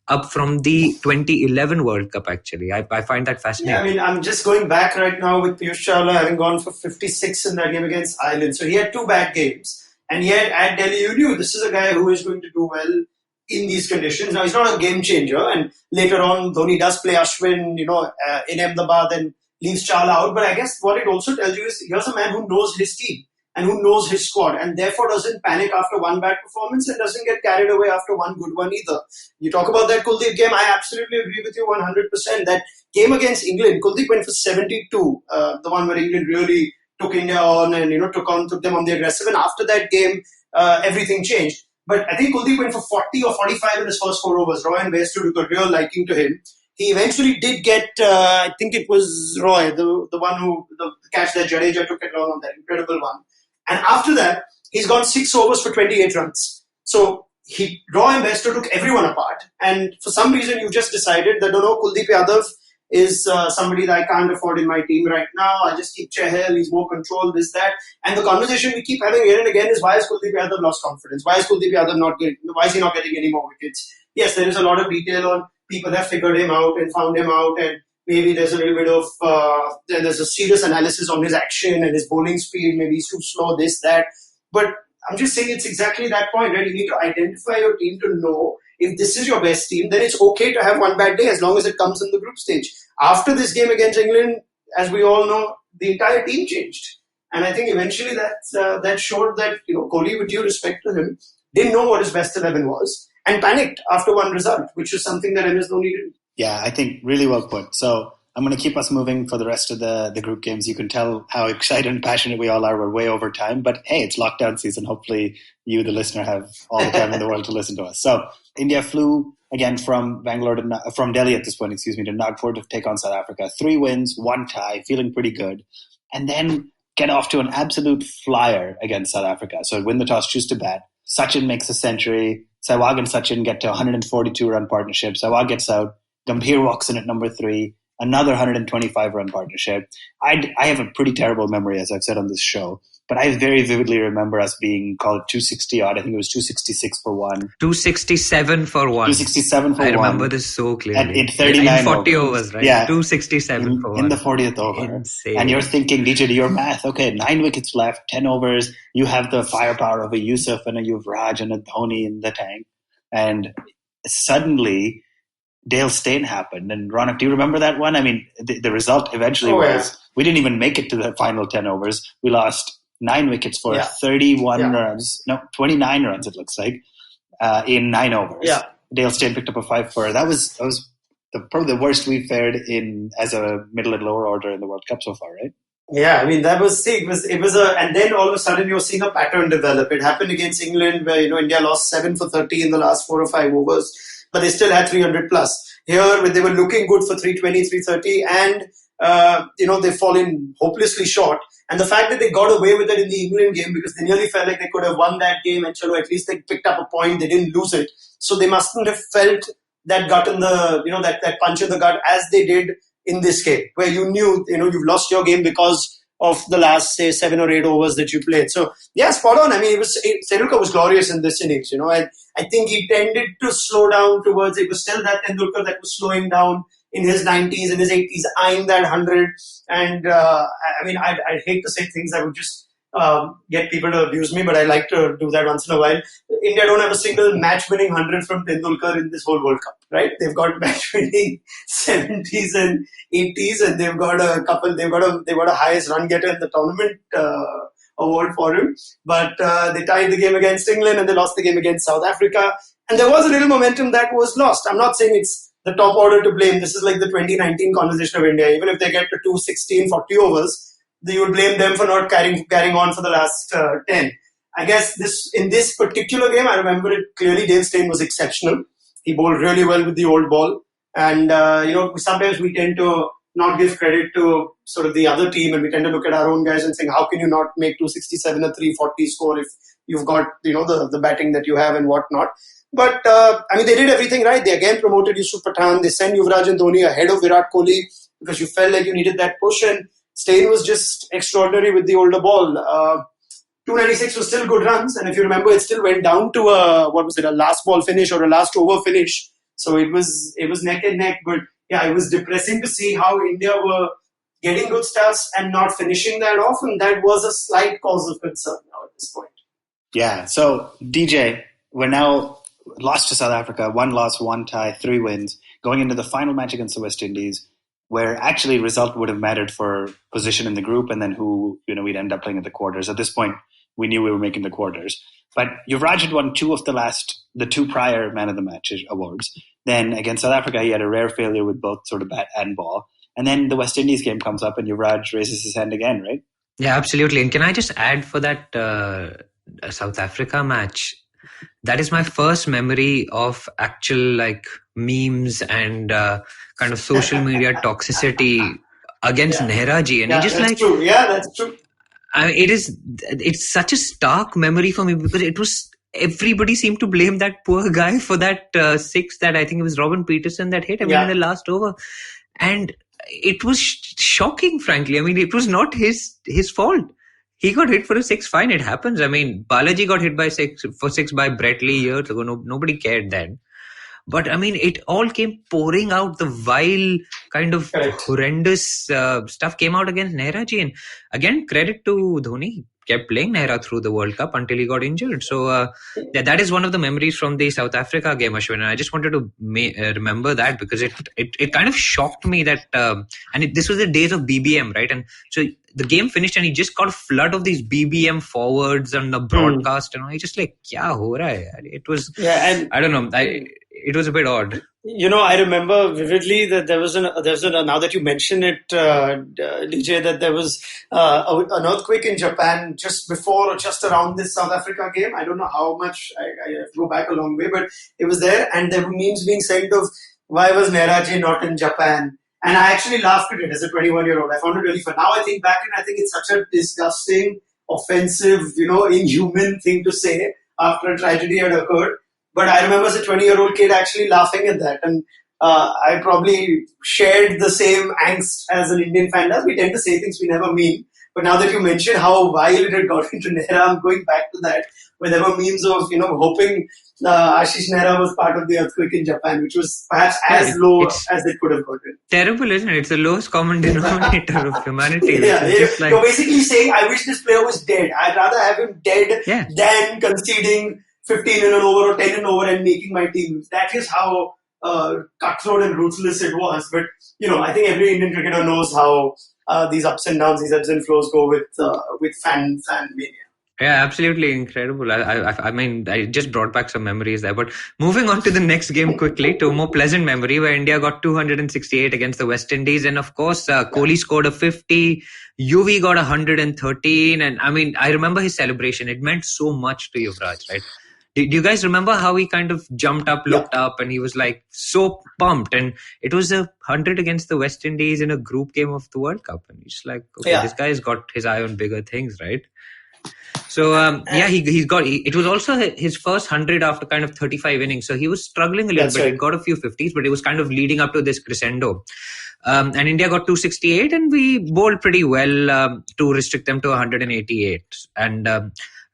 up from the 2011 World Cup, actually. I find that fascinating. Yeah, I mean, I'm just going back right now with Piyush Chawla having gone for 56 in that game against Ireland. So he had 2 bad games. And yet at Delhi, you knew this is a guy who is going to do well in these conditions. Now, he's not a game changer. And later on, Dhoni does play Ashwin, in Ahmedabad and leaves Chawla out. But I guess what it also tells you is here's a man who knows his team and who knows his squad and therefore doesn't panic after one bad performance and doesn't get carried away after one good one either. You talk about that Kuldeep game, I absolutely agree with you 100%. That game against England, Kuldeep went for 72, the one where England really took India on and took them on the aggressive. And after that game, everything changed. But I think Kuldeep went for 40 or 45 in his first 4 overs. Roy and Bairstow took a real liking to him. He eventually did get, I think it was Roy, the one who, the catch that Jadeja took it long on, that incredible one. And after that, he's gone 6 overs for 28 runs. So Roy and Bairstow took everyone apart. And for some reason, you just decided that, no, Kuldeep Yadav is somebody that I can't afford in my team right now. I just keep Chahal, he's more control, this, that. And the conversation we keep having again and again is, why has Kuldeep Yadav lost confidence? Why is Kuldeep Yadav why is he not getting any more wickets? Yes, there is a lot of detail on people have figured him out and found him out, and maybe there's a little bit of, there's a serious analysis on his action and his bowling speed. Maybe he's too slow, this, that. But I'm just saying it's exactly that point, right? You need to identify your team to know if this is your best team, then it's okay to have one bad day as long as it comes in the group stage. After this game against England, as we all know, the entire team changed. And I think eventually that showed that, Kohli, with due respect to him, didn't know what his best 11 was and panicked after one result, which is something that MS Dhoni didn't. Yeah, I think really well put. So I'm going to keep us moving for the rest of the group games. You can tell how excited and passionate we all are. We're way over time. But hey, it's lockdown season. Hopefully you, the listener, have all the time in the world to listen to us. So India flew again from Delhi at this point, to Nagpur to take on South Africa. 3 wins, 1 tie, feeling pretty good. And then get off to an absolute flyer against South Africa. So win the toss, choose to bat. Sachin makes a century. Sehwag and Sachin get to 142-run partnership. Sehwag gets out. Gambhir walks in at number 3. Another 125-run partnership. I have a pretty terrible memory, as I've said on this show, but I very vividly remember us being called 260-odd. I think it was 266 for 1. 267 for 1. 267 for 1. I remember this so clearly. In 39 in 40 overs, right? Yeah. 267 for 1. In the 40th over. Insane. And you're thinking, DJ, do your math. Okay, 9 wickets left, 10 overs. You have the firepower of a Yusuf and a Yuvraj and a Dhoni in the tank. And suddenly Dale Steyn happened. And Raunak, do you remember that one? I mean, the result eventually was we didn't even make it to the final 10 overs. We lost 9 wickets for 31 runs. No, 29 runs, it looks like, in 9 overs. Yeah. Dale Steyn picked up a 5 for. That was probably the worst we've fared in as a middle and lower order in the World Cup so far, right? Yeah, I mean, that was, and then all of a sudden you're seeing a pattern develop. It happened against England where, India lost 7 for 30 in the last 4 or 5 overs, but they still had 300 plus. Here, when they were looking good for 320, 330, and, they've fallen hopelessly short. And the fact that they got away with it in the England game because they nearly felt like they could have won that game and at least they picked up a point, they didn't lose it. So they mustn't have felt that gut in the, that punch in the gut as they did in this game, where you knew, you've lost your game because of the last, say, 7 or 8 overs that you played. So, yeah, spot on. I mean, Tendulkar was glorious in this innings, I think he tended to slow down towards, it was still that Tendulkar that was slowing down in his 90s, in his 80s, eyeing that 100. And, I'd hate to say things that would just get people to abuse me, but I like to do that once in a while. India don't have a single match-winning 100 from Tendulkar in this whole World Cup, right? They've got match-winning 70s and 80s, and they've got a highest run getter in the tournament award for him. But they tied the game against England and they lost the game against South Africa. And there was a little momentum that was lost. I'm not saying it's the top order to blame. This is like the 2019 conversation of India. Even if they get to 216, 40 overs, you would blame them for not carrying on for the last 10. I guess in this particular game, I remember it clearly. Dale Steyn was exceptional. He bowled really well with the old ball. And, sometimes we tend to not give credit to sort of the other team and we tend to look at our own guys and think, how can you not make 267 a 340 score if you've got, the batting that you have and whatnot. But, they did everything right. They again promoted Yusuf Pathan. They sent Yuvraj and Dhoni ahead of Virat Kohli because you felt like you needed that push. And Steyn was just extraordinary with the older ball. 296 was still good runs. And if you remember, it still went down to a last ball finish or a last over finish. So it was neck and neck. But yeah, it was depressing to see how India were getting good starts and not finishing that off. And that was a slight cause of concern now at this point. Yeah. So, DJ, we're now lost to South Africa, 1 loss, 1 tie, 3 wins, going into the final match against the West Indies, where actually result would have mattered for position in the group and then who, we'd end up playing at the quarters. At this point, we knew we were making the quarters. But Yuvraj had won 2 of the 2 prior Man of the Match awards. Then against South Africa, he had a rare failure with both sort of bat and ball. And then the West Indies game comes up and Yuvraj raises his hand again, right? Yeah, absolutely. And can I just add for that South Africa match? That is my first memory of actual memes and kind of social media toxicity against Nehra ji. And true. Yeah, that's true. I mean, it's such a stark memory for me because everybody seemed to blame that poor guy for that 6 that I think it was Robin Peterson that hit in the last over. And it was shocking, frankly. I mean, it was not his fault. He got hit for a 6, fine, it happens. I mean, Balaji got hit for 6 by Brett Lee years ago. Nobody cared then. But I mean, it all came pouring out. The vile kind of horrendous stuff came out against Nehra ji. And again, credit to Dhoni. He kept playing Nehra through the World Cup until he got injured. So that is one of the memories from the South Africa game, Ashwin. And I just wanted to remember that because it kind of shocked me that, this was the days of BBM, right? And so the game finished and he just got a flood of these BBM forwards on the broadcast. And I just kya ho raha hai? It was, I don't know. It was a bit odd. I remember vividly that there was now that you mention it, DJ, that there was an earthquake in Japan just before or just around this South Africa game. I don't know how much, I have to go back a long way, but it was there. And there were memes being sent of why was Nehra ji not in Japan? And I actually laughed at it as a 21-year-old. I found it really fun. Now I think back and I think it's such a disgusting, offensive, inhuman thing to say after a tragedy had occurred. But I remember as a 20-year-old kid actually laughing at that. And I probably shared the same angst as an Indian fan does. We tend to say things we never mean. But now that you mentioned how vile it had got into Nehra, I'm going back to that, where there were memes of, hoping Ashish Nehra was part of the earthquake in Japan, which was perhaps as low as it could have gotten. Terrible, isn't it? It's the lowest common denominator of humanity. You're basically saying, I wish this player was dead. I'd rather have him dead than conceding 15 in an over or 10 in an over and making my team. That is how cutthroat and ruthless it was. But, I think every Indian cricketer knows how these ups and downs, these ebbs and flows go with fan mania. Yeah, absolutely incredible. I mean, I just brought back some memories there. But moving on to the next game quickly, to a more pleasant memory where India got 268 against the West Indies. And of course, Kohli scored a 50. Yuvi got 113. And I mean, I remember his celebration. It meant so much to Yuvraj, right? Do you guys remember how he kind of jumped up, looked up, and he was so pumped? And it was 100 against the West Indies in a group game of the World Cup. And he's this guy's got his eye on bigger things, right? So, it was also his first 100 after kind of 35 innings. So he was struggling a little bit. Right. He got a few 50s, but it was kind of leading up to this crescendo. And India got 268 and we bowled pretty well to restrict them to 188. And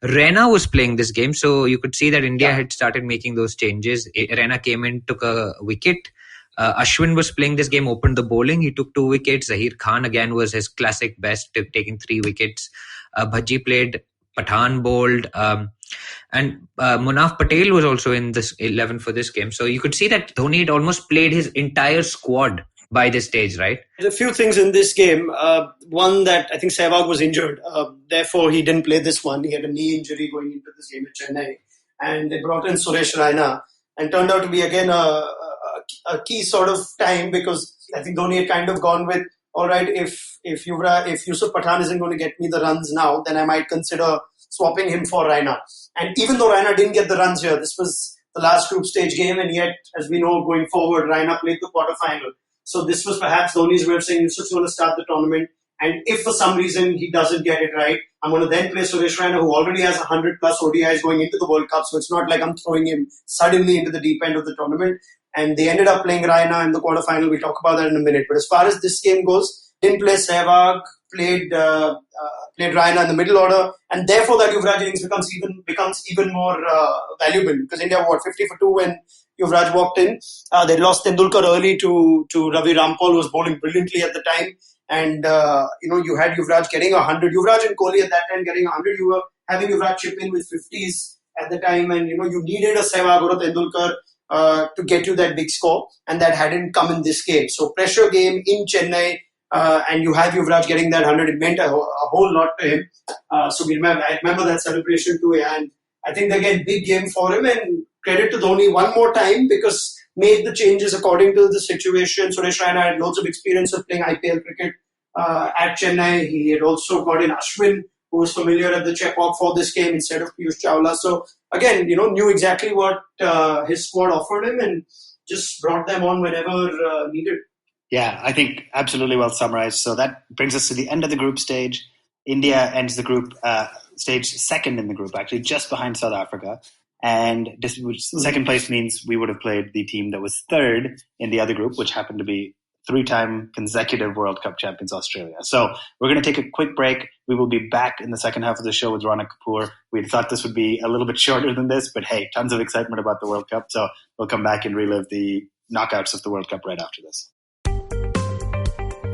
Raina was playing this game. So you could see that India had started making those changes. Raina came in, took a wicket. Ashwin was playing this game, opened the bowling. He took 2 wickets. Zahir Khan again was his classic best, taking 3 wickets. Bhaji played, Pathan bowled, and Munaf Patel was also in this 11 for this game. So you could see that Dhoni had almost played his entire squad by this stage, right? There's a few things in this game. One that I think Sehwag was injured. Therefore, he didn't play this one. He had a knee injury going into this game at Chennai. And they brought in Suresh Raina and turned out to be again a key sort of time because I think Dhoni had kind of gone with, all right, if Yusuf Pathan isn't going to get me the runs now, then I might consider swapping him for Raina. And even though Raina didn't get the runs here, this was the last group stage game, and yet, as we know, going forward, Raina played the quarterfinal. So this was perhaps Dhoni's way of saying Yusuf's going to start the tournament, And if for some reason he doesn't get it right, I'm going to then play Suresh Raina, who already has 100 plus ODIs going into the World Cup. So it's not like I'm throwing him suddenly into the deep end of the tournament. And they ended up playing Raina in the quarterfinal. We'll talk about that in a minute. But as far as this game goes, didn't play Sehwag, played Raina in the middle order. And therefore that Yuvraj innings becomes even more valuable. Because India were 50 for 2 when Yuvraj walked in. They lost Tendulkar early to Ravi Rampal, who was bowling brilliantly at the time. And, you had Yuvraj getting 100. Yuvraj and Kohli at that time getting 100. You were having Yuvraj chip in with 50s at the time. And, you needed a Sehwag or a Tendulkar to get you that big score. And that hadn't come in this game. So pressure game in Chennai. And you have Yuvraj getting that 100. It meant a whole lot to him. I remember that celebration too. And I think, again, big game for him. And credit to Dhoni one more time because made the changes according to the situation. Suresh Raina had loads of experience of playing IPL cricket at Chennai. He had also got in Ashwin, who was familiar at the check-off for this game instead of Piyush Chawla. So again, knew exactly what his squad offered him and just brought them on whenever needed. Yeah, I think absolutely well summarized. So that brings us to the end of the group stage. India ends the group stage second in the group, actually just behind South Africa. And second place means we would have played the team that was third in the other group, which happened to be 3-time consecutive World Cup champions Australia. So we're going to take a quick break. We will be back in the second half of the show with Raunak Kapoor. We thought this would be a little bit shorter than this, but hey, tons of excitement about the World Cup. So we'll come back and relive the knockouts of the World Cup right after this.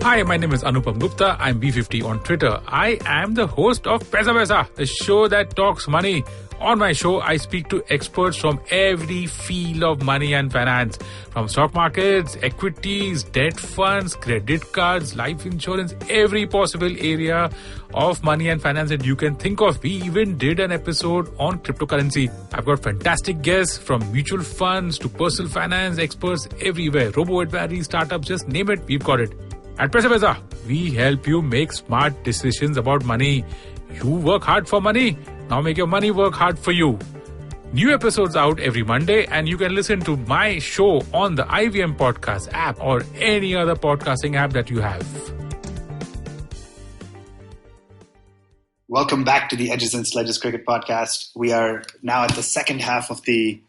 Hi, my name is Anupam Gupta. I'm B50 on Twitter. I am the host of Paisa Vaisa, the show that talks money. On my show, I speak to experts from every field of money and finance, from stock markets, equities, debt funds, credit cards, life insurance, every possible area of money and finance that you can think of. We even did an episode on cryptocurrency. I've got fantastic guests from mutual funds to personal finance experts everywhere. Robo-advisory, startups, just name it, we've got it. At Paisa Vaisa, we help you make smart decisions about money. You work hard for money. Now make your money work hard for you. New episodes out every Monday, and you can listen to my show on the IVM Podcast app or any other podcasting app that you have. Welcome back to the Edges and Sledges Cricket Podcast. We are now at the second half of the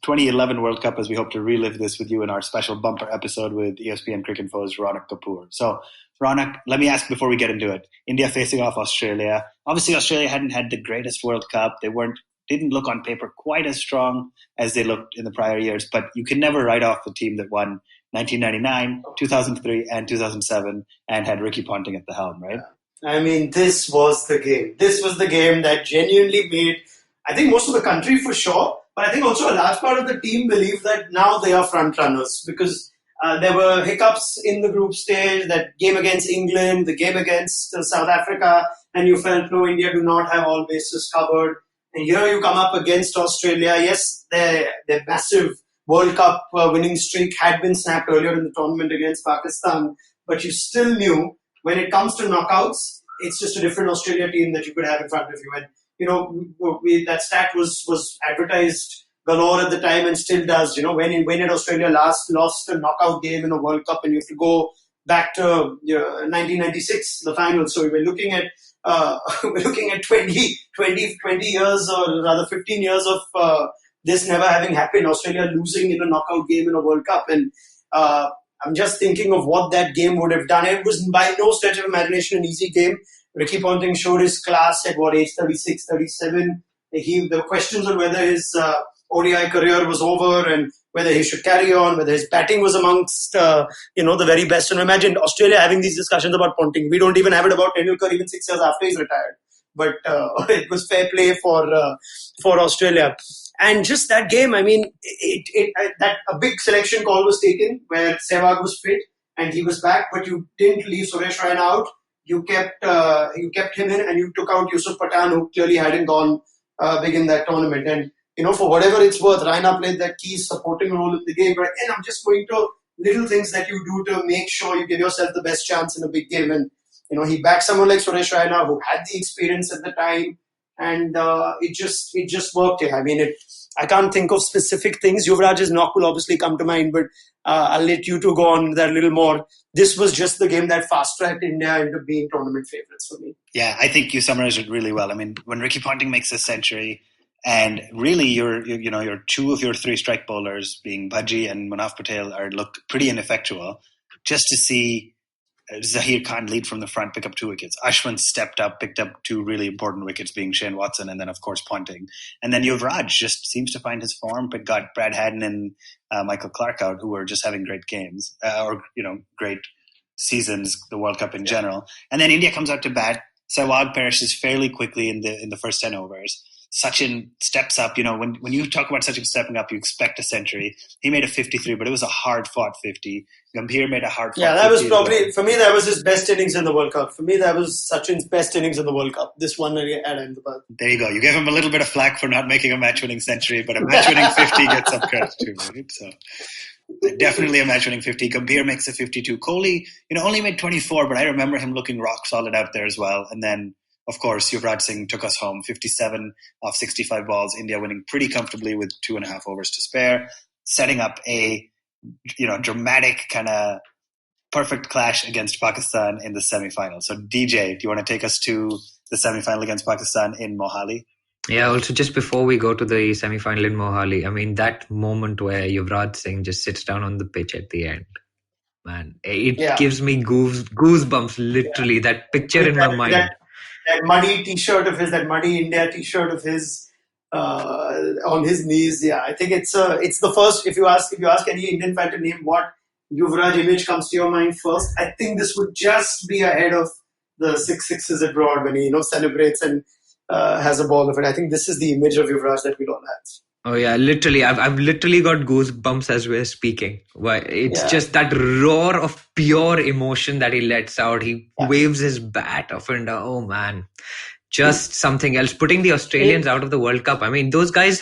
2011 World Cup as we hope to relive this with you in our special bumper episode with EspnCricinfo's Raunak Kapoor. So, Raunak, let me ask before we get into it. India facing off Australia. Obviously, Australia hadn't had the greatest World Cup. They didn't look on paper quite as strong as they looked in the prior years, but you can never write off the team that won 1999, 2003, and 2007 and had Ricky Ponting at the helm, right? I mean, this was the game. This was the game that genuinely made, I think, most of the country for sure, but I think also a large part of the team believed that now they are front runners because there were hiccups in the group stage, that game against England, the game against South Africa, and you felt, no, India do not have all bases covered. And here you come up against Australia. Yes, their massive World Cup winning streak had been snapped earlier in the tournament against Pakistan, but you still knew when it comes to knockouts, it's just a different Australia team that you could have in front of you. And, that stat was advertised galore at the time and still does. When did Australia last lost a knockout game in a World Cup? And you have to go back to 1996, the final. So we're looking at 20 years, or rather 15 years of this never having happened. Australia losing in a knockout game in a World Cup. And I'm just thinking of what that game would have done. It was by no stretch of imagination an easy game. Ricky Ponting showed his class at age 36, 37. The questions on whether his ODI career was over and whether he should carry on, whether his batting was amongst the very best. And imagine Australia having these discussions about Ponting. We don't even have it about Tendulkar even 6 years after he's retired. But it was fair play for Australia. And just that game, I mean, a big selection call was taken where Sehwag was fit and he was back, but you didn't leave Suresh Raina out. You kept him in and you took out Yusuf Pathan, who clearly hadn't gone big in that tournament. And, for whatever it's worth, Raina played that key supporting role in the game. But again, I'm just going to little things that you do to make sure you give yourself the best chance in a big game. And, he backed someone like Suresh Raina, who had the experience at the time. And it just worked. I mean, I can't think of specific things. Yuvraj's knock will obviously come to mind, but I'll let you two go on that a little more. This was just the game that fast-tracked India into being tournament favourites for me. Yeah, I think you summarized it really well. I mean, when Ricky Ponting makes a century, and really your two of your three strike bowlers, being Bhaji and Manaf Patel, look pretty ineffectual, just to see Zaheer Khan lead from the front, pick up 2 wickets. Ashwin stepped up, picked up 2 really important wickets, being Shane Watson and then, of course, Ponting. And then Yuvraj just seems to find his form, but got Brad Haddon and Michael Clarke out, who were just having great games, great seasons, the World Cup in general. And then India comes out to bat. Sehwag perishes fairly quickly in the first 10 overs. Sachin steps up. When you talk about Sachin stepping up, you expect a century. He made a 53, but it was a hard-fought 50. Gambhir made a hard-fought 50. Yeah, that was probably, for me, that was his best innings in the World Cup. For me, that was Sachin's best innings in the World Cup. This one at Ahmedabad. There you go. You gave him a little bit of flack for not making a match-winning century, but a match-winning 50 gets some credit too, right? So definitely a match-winning 50. Gambhir makes a 52. Kohli, only made 24, but I remember him looking rock solid out there as well. And then, of course, Yuvraj Singh took us home, 57 off 65 balls, India winning pretty comfortably with 2.5 overs to spare, setting up a dramatic kind of perfect clash against Pakistan in the semi-final. So, DJ, do you want to take us to the semi-final against Pakistan in Mohali? Yeah, also just before we go to the semi-final in Mohali, I mean, that moment where Yuvraj Singh just sits down on the pitch at the end, man, it gives me goosebumps, literally, that picture in my mind. That muddy T-shirt of his, that muddy India T-shirt of his on his knees. Yeah, I think it's the first. If you ask any Indian fan to name what Yuvraj image comes to your mind first, I think this would just be ahead of the 6 sixes abroad when he celebrates and has a ball of it. I think this is the image of Yuvraj that we all have. Oh yeah, literally, I've literally got goosebumps as we're speaking. Why? It's just that roar of pure emotion that he lets out. He waves his bat up and down. Oh man, just something else. Putting the Australians out of the World Cup. I mean, those guys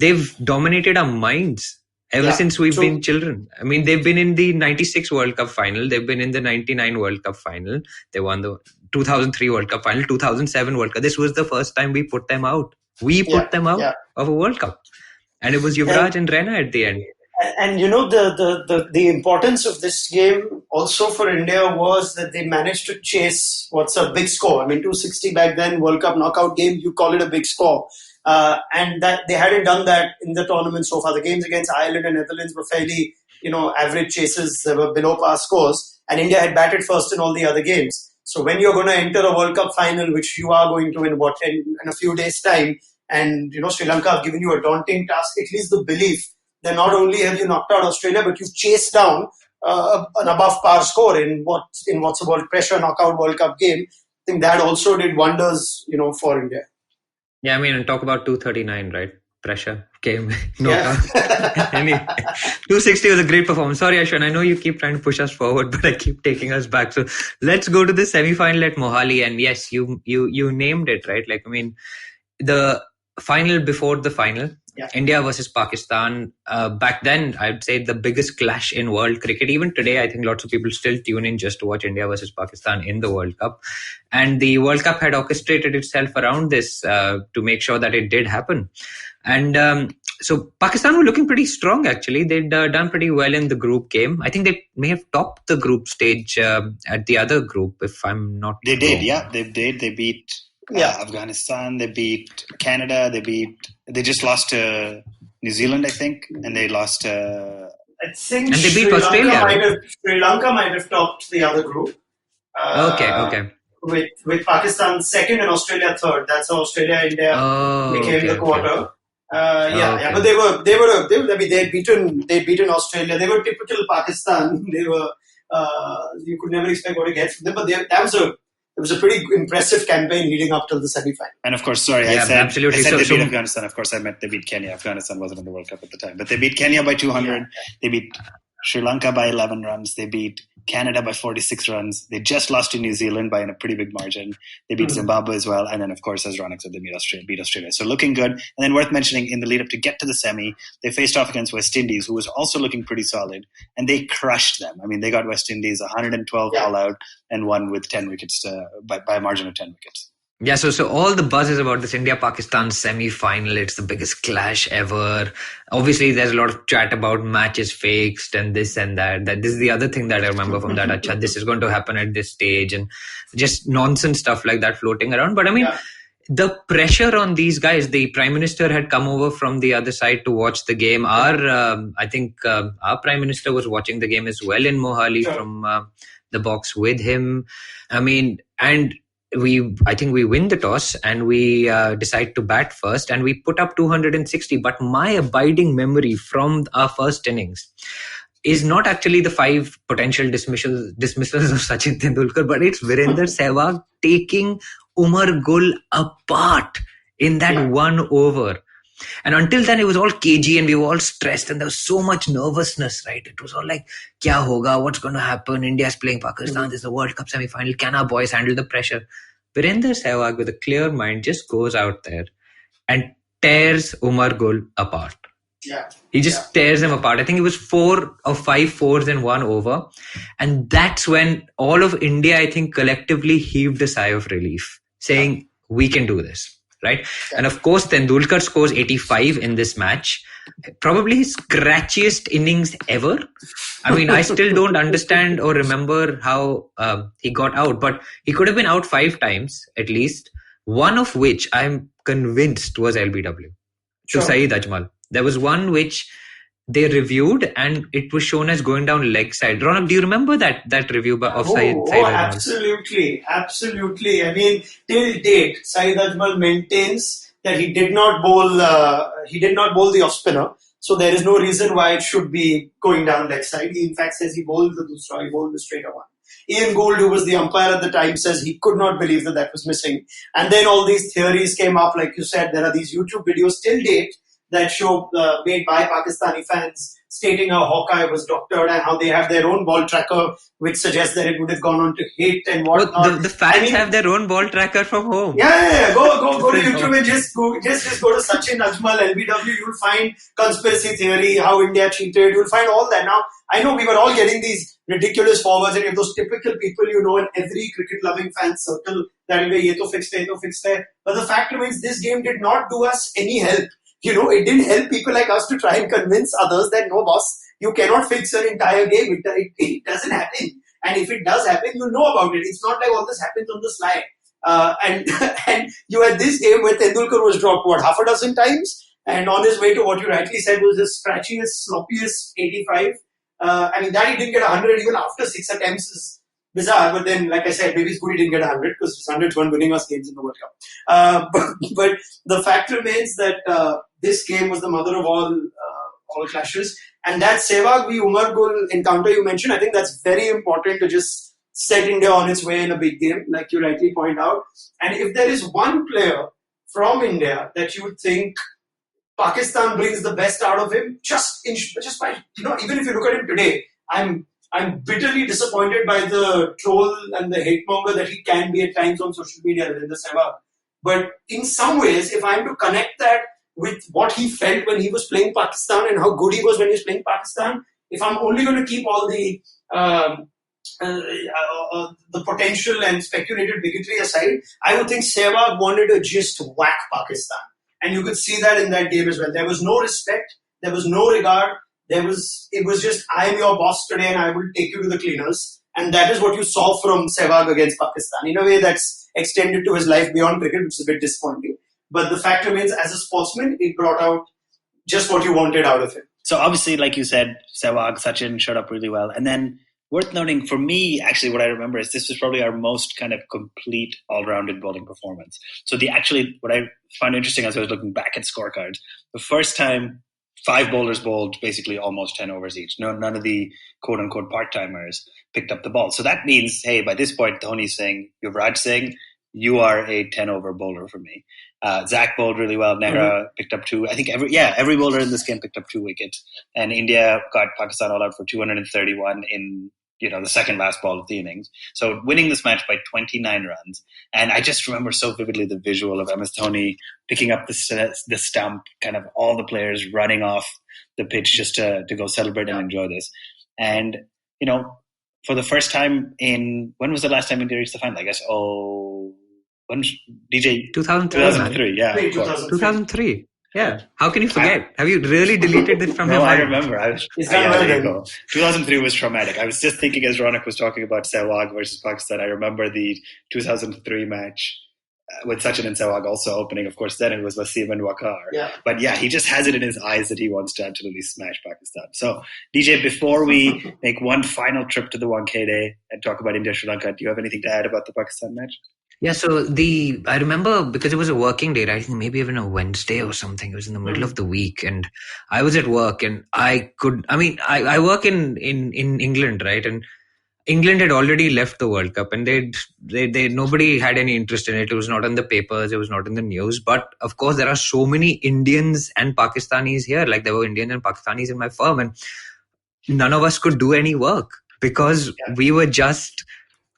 they've dominated our minds ever since we've been children. I mean, they've been in the 96 World Cup final. They've been in the 99 World Cup final. They won the 2003 World Cup final, 2007 World Cup. This was the first time we put them out. We put them out of a World Cup. And it was Yuvraj and Raina at the end. And the importance of this game also for India was that they managed to chase what's a big score. I mean, 260 back then, World Cup knockout game, you call it a big score. And that they hadn't done that in the tournament so far. The games against Ireland and Netherlands were fairly, average chases. They were below par scores. And India had batted first in all the other games. So when you're going to enter a World Cup final, which you are going to in a few days' time, and Sri Lanka have given you a daunting task, at least the belief that not only have you knocked out Australia, but you've chased down an above par score in what's a world pressure knockout World Cup game. I think that also did wonders, for India. Yeah, I mean, and talk about 239, right? Pressure game knockout. 260 was a great performance. Sorry, Ashwin, I know you keep trying to push us forward, but I keep taking us back. So let's go to the semi-final at Mohali. And yes, you named it, right? Like, I mean, the final before the final, India versus Pakistan. Back then, I'd say the biggest clash in world cricket. Even today, I think lots of people still tune in just to watch India versus Pakistan in the World Cup. And the World Cup had orchestrated itself around this to make sure that it did happen. And so Pakistan were looking pretty strong, actually. They'd done pretty well in the group game. I think they may have topped the group stage at the other group, if I'm not wrong. They did, yeah. They did. They beat Afghanistan. They beat Canada. They just lost to New Zealand, I think. And they lost I think and they beat Australia. Sri Lanka might have topped the other group. Okay. With Pakistan second and Australia third. That's how Australia-India became the quarter. But they'd beaten Australia. They were typical Pakistan. They were you could never expect what to get from them. But it was a pretty impressive campaign leading up till the semi-final. And of course, I said they beat Afghanistan. Of course, I meant they beat Kenya. Afghanistan wasn't in the World Cup at the time, but they beat Kenya by 200. Yeah. They beat Sri Lanka by 11 runs. They beat Canada by 46 runs. They just lost to New Zealand by a pretty big margin. They beat Zimbabwe as well. And then, of course, as Raunak said, they beat Australia. So looking good. And then worth mentioning, in the lead up to get to the semi, they faced off against West Indies, who was also looking pretty solid. And they crushed them. I mean, they got West Indies 112 all out and won with 10 wickets by a margin of 10 wickets. Yeah, so all the buzz is about this India-Pakistan semi-final. It's the biggest clash ever. Obviously, there's a lot of chat about matches fixed and this and that. That this is the other thing that I remember from that. Acha, this is going to happen at this stage, and just nonsense stuff like that floating around. But I mean, the pressure on these guys. The Prime Minister had come over from the other side to watch the game. I think our Prime Minister was watching the game as well in Mohali from the box with him. I mean, and I think we win the toss and we decide to bat first and we put up 260. But my abiding memory from our first innings is not actually the 5 potential dismissals of Sachin Tendulkar, but it's Virender Sehwag taking Umar Gul apart in that one over. And until then, it was all cagey and we were all stressed and there was so much nervousness, right? It was all like, kya hoga? What's going to happen? India's playing Pakistan. This is the World Cup semi-final. Can our boys handle the pressure? Virender Sehwag, with a clear mind, just goes out there and tears Umar Gul apart. Yeah. He just tears him apart. I think it was 4 or 5 fours in one over. And that's when all of India, I think, collectively heaved a sigh of relief, saying, we can do this. Right. And of course, Tendulkar scores 85 in this match. Probably his scratchiest innings ever. I mean, I still don't understand or remember how he got out, but he could have been out 5 times at least. One of which I'm convinced was LBW to Saeed Ajmal. There was one which they reviewed and it was shown as going down leg side. Raunak, do you remember that review of Saeed Ajmal? Absolutely. I mean, till date, Saeed Ajmal maintains that he did not bowl the off spinner. So there is no reason why it should be going down leg side. He in fact says he bowled the straighter one. Ian Gould, who was the umpire at the time, says he could not believe that was missing. And then all these theories came up. Like you said, there are these YouTube videos till date that show made by Pakistani fans stating how Hawkeye was doctored and how they have their own ball tracker, which suggests that it would have gone on to hit and whatnot. The fans have their own ball tracker from home. Yeah. Go to YouTube and just go to Sachin Ajmal, LBW. You'll find conspiracy theory, how India cheated. You'll find all that. Now, I know we were all getting these ridiculous forwards and those typical people in every cricket-loving fan circle that will be, ye to fixed hai. But the fact remains, this game did not do us any help. It didn't help people like us to try and convince others that no, boss, you cannot fix an entire game. It doesn't happen. And if it does happen, you'll know about it. It's not like all this happens on the sly. And you had this game where Tendulkar was dropped, half a dozen times? And on his way to what you rightly said was the scratchiest, sloppiest 85. That he didn't get 100 even after 6 attempts is bizarre. But then, like I said, maybe it's good he didn't get 100 because his 100s weren't winning us games in the World Cup. But the fact remains that this game was the mother of all clashes. And that Sehwag v Umar Gul encounter you mentioned, I think that's very important to just set India on its way in a big game, like you rightly point out. And if there is one player from India that you would think Pakistan brings the best out of him, just by, even if you look at him today, I'm bitterly disappointed by the troll and the hate monger that he can be at times on social media, Virender Sehwag. But in some ways, if I'm to connect that with what he felt when he was playing Pakistan and how good he was when he was playing Pakistan, if I'm only going to keep all the potential and speculated bigotry aside, I would think Sehwag wanted to just whack Pakistan. And you could see that in that game as well. There was no respect. There was no regard. It was just, I am your boss today and I will take you to the cleaners. And that is what you saw from Sehwag against Pakistan. In a way, that's extended to his life beyond cricket, which is a bit disappointing. But the fact remains, as a sportsman, it brought out just what you wanted out of him. So obviously, like you said, Sehwag, Sachin showed up really well. And then worth noting for me, actually, what I remember is this was probably our most kind of complete all-rounded bowling performance. So what I found interesting as I was looking back at scorecards, the first time 5 bowlers bowled basically almost 10 overs each. None of the quote-unquote part-timers picked up the ball. So that means, hey, by this point, Dhoni's saying, Yuvraj saying, you are a 10-over bowler for me. Zach bowled really well. Nehra picked up 2. I think every bowler in this game picked up 2 wickets. And India got Pakistan all out for 231 in the second last ball of the innings. So winning this match by 29 runs. And I just remember so vividly the visual of MS Dhoni picking up the stump, kind of all the players running off the pitch just to go celebrate and enjoy this. And, for the first time when was the last time India reached the final? I guess, When DJ 2003, yeah, Wait, 2003. Yeah. How can you forget? Have you really deleted this from your No, I mind? remember. There you go. 2003 was traumatic. I was just thinking as Raunak was talking about Sehwag versus Pakistan. I remember the 2003 match with Sachin and Sehwag also opening. Of course, then it was Wasim and Waqar. Yeah. But yeah, he just has it in his eyes that he wants to absolutely smash Pakistan. So, DJ, before we make one final trip to the 1K day and talk about India-Sri Lanka, do you have anything to add about the Pakistan match? Yeah, so I remember because it was a working day, right? I think maybe even a Wednesday or something. It was in the middle of the week, and I was at work, and I work in England, right? And England had already left the World Cup, and they nobody had any interest in it. It was not in the papers, it was not in the news. But of course, there are so many Indians and Pakistanis here. Like there were Indians and Pakistanis in my firm, and none of us could do any work because we were just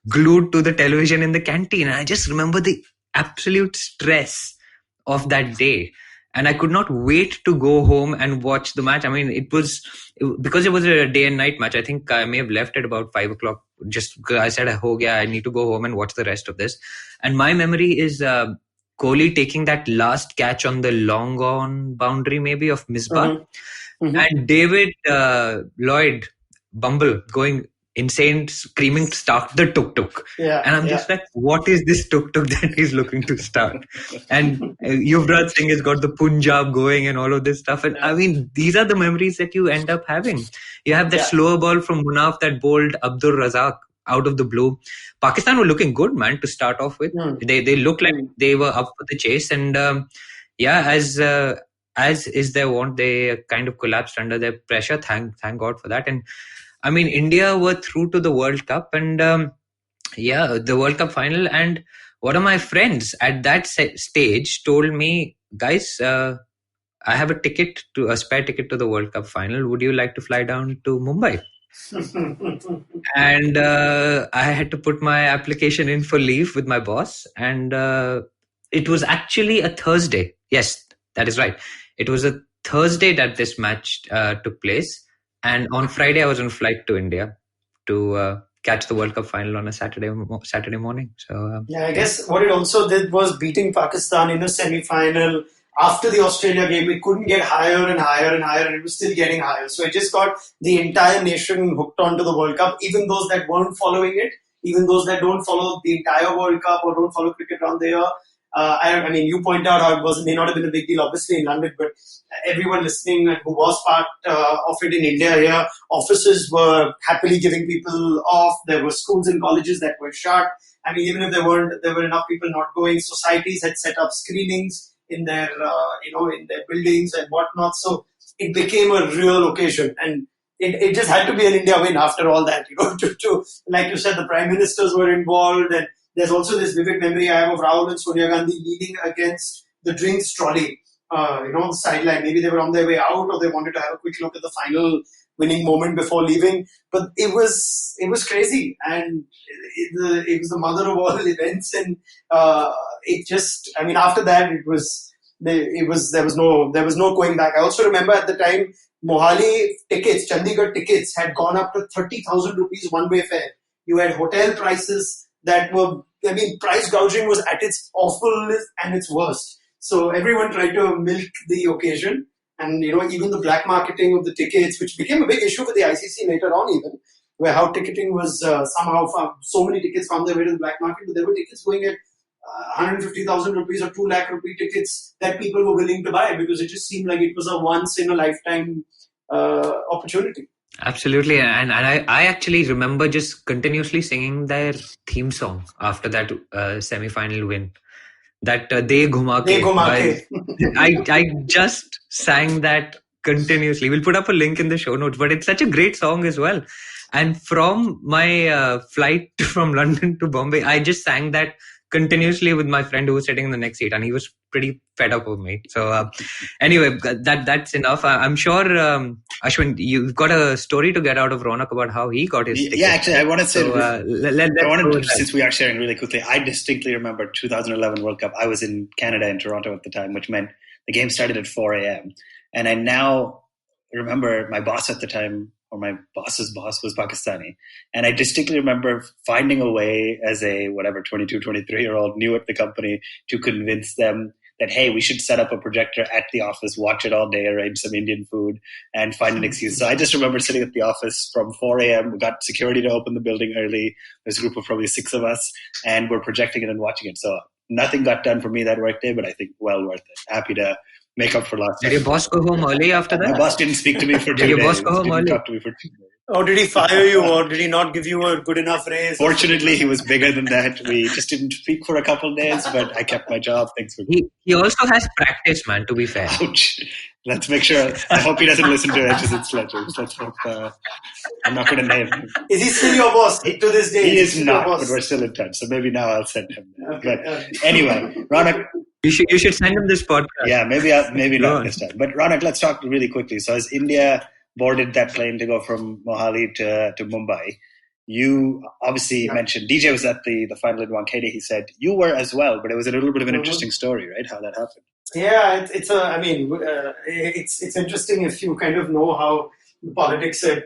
glued to the television in the canteen. And I just remember the absolute stress of that day. And I could not wait to go home and watch the match. I mean, because it was a day and night match. I think I may have left at about 5 o'clock. Just because I said, I need to go home and watch the rest of this. And my memory is Kohli taking that last catch on the long on boundary, maybe of Misbah. And David Lloyd Bumble going insane, screaming, "Start the tuk-tuk." And I'm just like, what is this tuk-tuk that he's looking to start? And Yuvraj Singh has got the Punjab going and all of this stuff. And I mean, these are the memories that you end up having. You have that slower ball from Munaf that bowled Abdur Razak out of the blue. Pakistan were looking good, man, to start off with. They looked like they were up for the chase. And as is their want, they kind of collapsed under their pressure. Thank God for that. And I mean, India were through to the World Cup and the World Cup final. And one of my friends at that stage told me, guys, I have a spare ticket to the World Cup final. Would you like to fly down to Mumbai? And I had to put my application in for leave with my boss. And it was actually a Thursday. Yes, that is right. It was a Thursday that this match took place. And on Friday, I was on flight to India to catch the World Cup final on a Saturday morning. So I guess what it also did was beating Pakistan in a semi-final. After the Australia game, it couldn't get higher and higher and higher, and it was still getting higher. So it just got the entire nation hooked onto the World Cup, even those that weren't following it, even those that don't follow the entire World Cup or don't follow cricket around the year. I mean, you point out how it may not have been a big deal, obviously, in London, but everyone listening who was part of it in India here, offices were happily giving people off. There were schools and colleges that were shut. I mean, even if there were enough people not going. Societies had set up screenings in their, in their buildings and whatnot. So it became a real occasion, and it just had to be an India win after all that. To like you said, the prime ministers were involved, and there's also this vivid memory I have of Rahul and Sonia Gandhi leaning against the drinks trolley, the sideline. Maybe they were on their way out, or they wanted to have a quick look at the final winning moment before leaving. But it was crazy, and it was the mother of all events. And after that, there was no going back. I also remember at the time, Mohali tickets, Chandigarh tickets had gone up to 30,000 rupees one-way fare. You had hotel prices that were, price gouging was at its awfulness and its worst. So everyone tried to milk the occasion. And, even the black marketing of the tickets, which became a big issue for the ICC later on even, where how ticketing was somehow so many tickets found their way to the black market, but there were tickets going at 150,000 rupees or 2 lakh rupee tickets that people were willing to buy because it just seemed like it was a once-in-a-lifetime opportunity. Absolutely. And I actually remember just continuously singing their theme song after that semi-final win. That De Ghuma Ke. I just sang that continuously. We'll put up a link in the show notes, but it's such a great song as well. And from my flight from London to Bombay, I just sang that continuously with my friend who was sitting in the next seat, and he was pretty fed up with me. So anyway, that's enough. I'm sure, Ashwin, you've got a story to get out of Raunak about how he got his ticket. Yeah, actually, I want to say, since we are sharing really quickly, I distinctly remember 2011 World Cup. I was in Canada, in Toronto at the time, which meant the game started at 4 a.m. And I now remember my boss at the time, or my boss's boss was Pakistani. And I distinctly remember finding a way as a 22, 23-year-old new at the company to convince them that, hey, we should set up a projector at the office, watch it all day, arrange some Indian food, and find an excuse. So I just remember sitting at the office from 4 a.m. We got security to open the building early. There's a group of probably 6 of us, and we're projecting it and watching it. So nothing got done for me that workday, but I think well worth it. Happy to make up for lost time. Did your boss go home early after that? My boss didn't speak to me for 2 days. Did your boss go home didn't early? Talk to me for 2 days. Or did he fire you, or did he not give you a good enough raise? Fortunately, he was bigger than that. We just didn't speak for a couple of days, but I kept my job. Thanks for He also has practice, man, to be fair. Ouch. Let's make sure. I hope he doesn't listen to Edges and Sledges. Let's hope. I'm not going to name him. Is he still your boss to this day? He is not, but we're still in touch. So maybe now I'll send him. Okay. But anyway, Raunak. You should send him this podcast. Yeah, maybe not this time. But Raunak, let's talk really quickly. So as India boarded that plane to go from Mohali to Mumbai, you obviously mentioned DJ was at the final in Wankhede. He said you were as well, but it was a little bit of an interesting story, right? How that happened. Yeah, it's interesting if you kind of know how politics at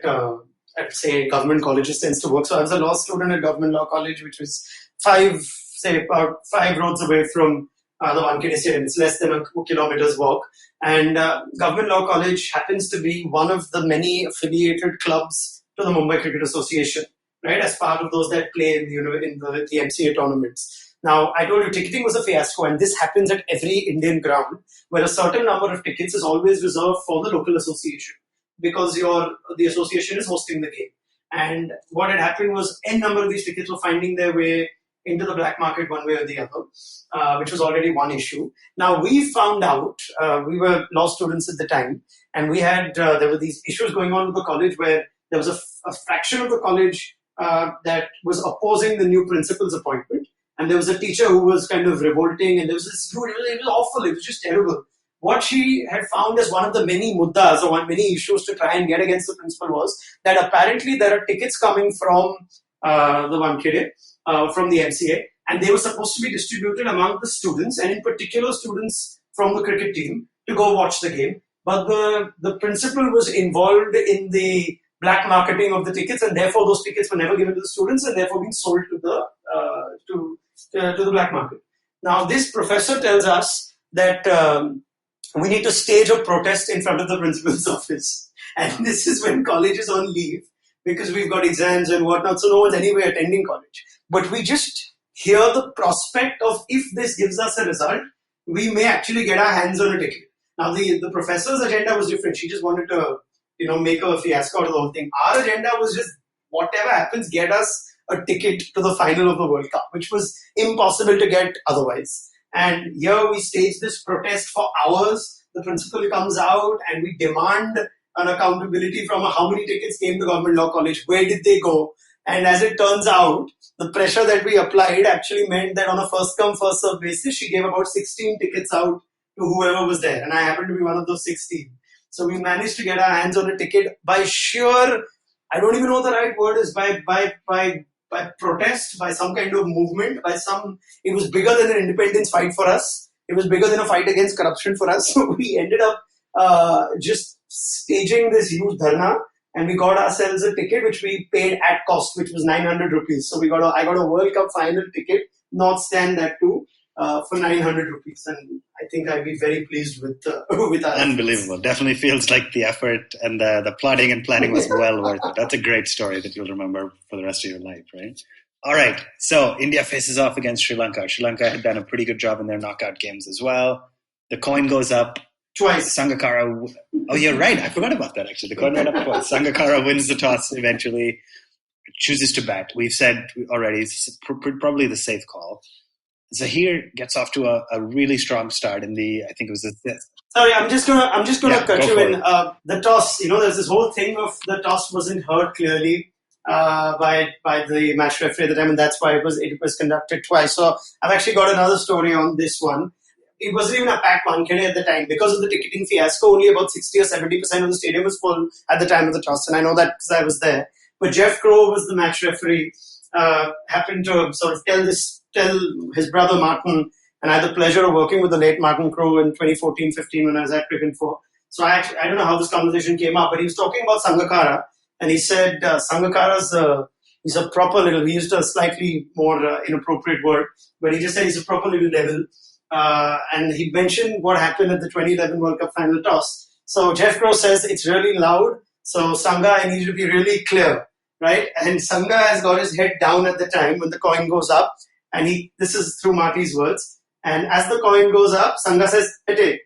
say government colleges tends to work. So I was a law student at Government Law College, which was about 5 roads away from the Wankhede Stadium. It's less than a kilometer's walk. And Government Law College happens to be one of the many affiliated clubs to the Mumbai Cricket Association, right? As part of those that play in the MCA tournaments. Now, I told you ticketing was a fiasco, and this happens at every Indian ground, where a certain number of tickets is always reserved for the local association because the association is hosting the game. And what had happened was n number of these tickets were finding their way into the black market one way or the other, which was already one issue. Now, we found out, we were law students at the time, and we had, there were these issues going on with the college where there was a fraction of the college that was opposing the new principal's appointment. And there was a teacher who was kind of revolting, and there was this, it was awful, it was just terrible. What she had found as one of the many muddas or many issues to try and get against the principal was that apparently there are tickets coming from the Wankhede, from the MCA, and they were supposed to be distributed among the students, and in particular students from the cricket team, to go watch the game. But the principal was involved in the black marketing of the tickets, and therefore those tickets were never given to the students, and therefore being sold to the to the black market. Now, this professor tells us that we need to stage a protest in front of the principal's office, and this is when college is on leave because we've got exams and whatnot, so no one's anyway attending college. But we just hear the prospect of, if this gives us a result, we may actually get our hands on a ticket. Now, the professor's agenda was different. She just wanted to, make a fiasco out of the whole thing. Our agenda was just, whatever happens, get us a ticket to the final of the World Cup, which was impossible to get otherwise. And here we stage this protest for hours. The principal comes out and we demand an accountability from how many tickets came to Government Law College, where did they go? And as it turns out, the pressure that we applied actually meant that on a first-come, first-served basis, she gave about 16 tickets out to whoever was there. And I happened to be one of those 16. So we managed to get our hands on a ticket by sheer, I don't even know what the right word is, by protest, by some kind of movement, it was bigger than an independence fight for us. It was bigger than a fight against corruption for us. So we ended up just staging this huge dharna, and we got ourselves a ticket which we paid at cost, which was 900 rupees. So I got a World Cup final ticket, North Stand that too, for 900 rupees. And I think I'd be very pleased with our Unbelievable. efforts. Definitely feels like the effort and the plotting and planning was well worth it. That's a great story that you'll remember for the rest of your life, right? All right. So India faces off against Sri Lanka. Sri Lanka had done a pretty good job in their knockout games as well. The coin goes up. Twice. Sangakkara. Oh, you're right. I forgot about that, actually. The coin went up twice. Sangakkara wins the toss eventually, chooses to bat. We've said already, it's probably the safe call. Zahir gets off to a really strong start in I think it was the fifth. Sorry, I'm just gonna cut you in. The toss, there's this whole thing of the toss wasn't heard clearly by the match referee at the time, and that's why it was conducted twice. So I've actually got another story on this one. It wasn't even a packed Wankhede at the time. Because of the ticketing fiasco, only about 60 or 70% of the stadium was full at the time of the toss. And I know that because I was there. But Jeff Crow was the match referee, happened to sort of tell his brother Martin, and I had the pleasure of working with the late Martin Crow in 2014-15 when I was at Cricinfo. So I don't know how this conversation came up, but he was talking about Sangakkara. and he said Sangakkara's he's a proper little. He used a slightly more inappropriate word, but he just said he's a proper little devil. And he mentioned what happened at the 2011 World Cup final toss. So Jeff Crow says it's really loud. So Sangha, I need you to be really clear, right? And Sangha has got his head down at the time when the coin goes up. And this is through Marty's words. And as the coin goes up, Sangha says, hit it.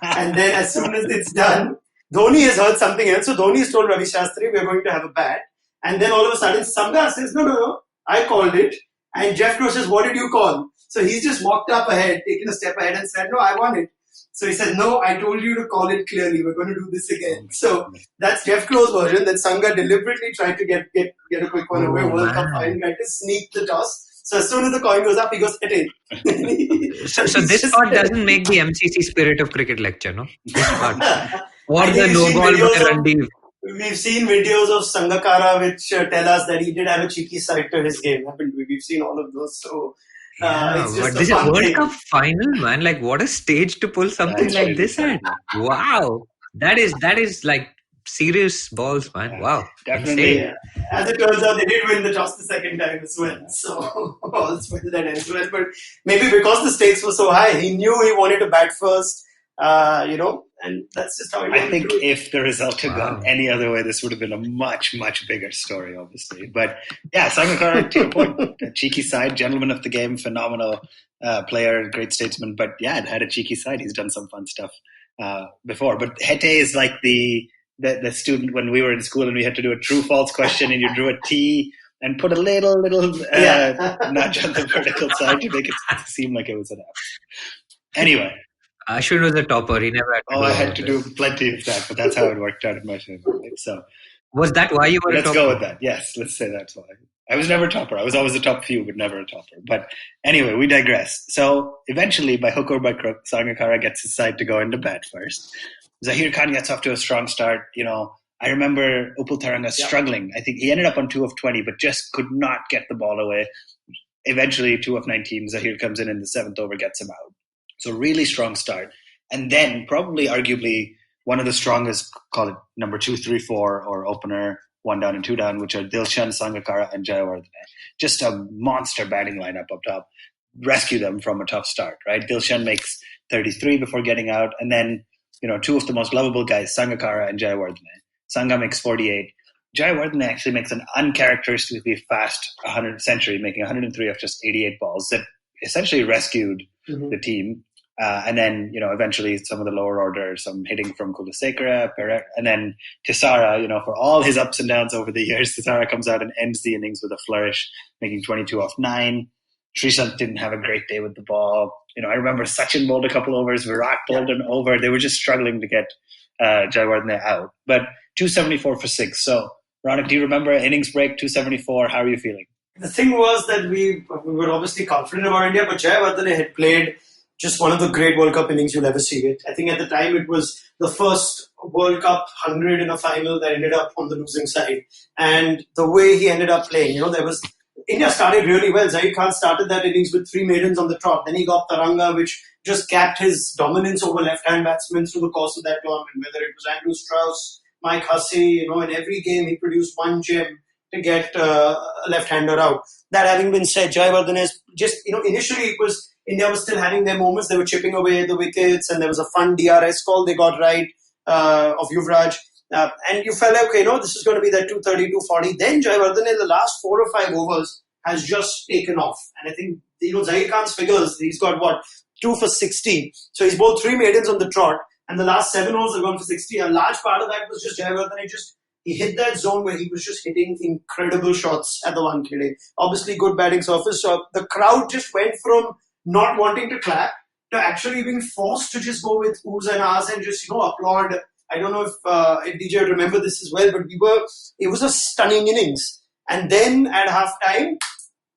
And then as soon as it's done, Dhoni has heard something else. So Dhoni has told Ravi Shastri, we're going to have a bat. And then all of a sudden, Sangha says, no, I called it. And Jeff Crow says, what did you call? So he's just walked up ahead, taken a step ahead and said, no, I won it. So he said, no, I told you to call it clearly. We're going to do this again. So that's Jeff Crow's version, that Sangha deliberately tried to get a quick one away. World Cup final, tried to sneak the toss. So as soon as the coin goes up, he goes, hit it. So this part doesn't make the MCC spirit of cricket lecture, no? This part. Or the no ball but run deep. We've seen videos of Sangakkara which tell us that he did have a cheeky side to his game, haven't we? We've seen all of those. So it's just but this is a World Cup final, man. Like, what a stage to pull something like this at. Wow. That is like serious balls, man. Wow. Definitely. Yeah. As it turns out, they did win the toss the second time as well. So all's well that ends well. But maybe because the stakes were so high, he knew he wanted to bat first, and that's just how it went. I think if the result had gone any other way, this would have been a much, much bigger story, obviously. But yeah, Sangakkara, to your point, a cheeky side, gentleman of the game, phenomenal player, great statesman. But yeah, it had a cheeky side. He's done some fun stuff before. But Hete is like the student when we were in school and we had to do a true-false question and you drew a T and put a little nudge on the vertical side to make it seem like it was an F. Anyway. Ashwin was a topper. He never had to I had to do plenty of that, but that's how it worked out in my favor. Right? So, was that why you were a topper? Let's go with that. Yes, let's say that's why. I was never a topper. I was always a top few, but never a topper. But anyway, we digress. So eventually, by hook or by crook, Sangakkara gets his side to go into bat first. Zahir Khan gets off to a strong start. I remember Upul Taranga struggling. I think he ended up on 2 of 20, but just could not get the ball away. Eventually, 2 of 19, Zahir comes in the 7th over, gets him out. So really strong start. And then probably arguably one of the strongest, call it number 2, 3, 4 or opener, 1 down and 2 down, which are Dilshan, Sangakkara and Jayawardene. Just a monster batting lineup up top. Rescue them from a tough start, right? Dilshan makes 33 before getting out. And then, 2 of the most lovable guys, Sangakkara and Jayawardene. Sangha makes 48. Jayawardene actually makes an uncharacteristically fast 100th century, making 103 off just 88 balls that essentially rescued the team. And then, eventually some of the lower order, some hitting from Kulasekara, and then Tisara, for all his ups and downs over the years, Tisara comes out and ends the innings with a flourish, making 22 off 9. Srishant didn't have a great day with the ball. I remember Sachin bowled a couple overs, Virat bowled an over. They were just struggling to get Jayawardene out. But 274 for 6. So, Raunak, do you remember innings break, 274? How are you feeling? The thing was that we were obviously confident about India, but Jayawardene had played just one of the great World Cup innings you'll ever see it. I think at the time it was the first World Cup 100 in a final that ended up on the losing side. And the way he ended up playing, India started really well. Zahir Khan started that innings with 3 maidens on the trot. Then he got Taranga, which just capped his dominance over left-hand batsmen through the course of that tournament, whether it was Andrew Strauss, Mike Hussey, in every game he produced one gem to get a left-hander out. That having been said, Jayawardene is just, initially it was India was still having their moments. They were chipping away the wickets and there was a fun DRS call they got right of Yuvraj. And you felt like, this is going to be that 230, 240. Then Jayawardene in the last 4 or 5 overs has just taken off. And I think, Zahir Khan's figures, he's got 2 for 60. So he's bowled 3 maidens on the trot. And the last 7 overs have gone for 60. A large part of that was just Jayawardene he hit that zone where he was just hitting incredible shots at the Wankhede. Obviously, good batting surface. So the crowd just went from not wanting to clap to actually being forced to just go with oohs and ahs and just, applaud. I don't know if DJ would remember this as well, but it was a stunning innings. And then at halftime,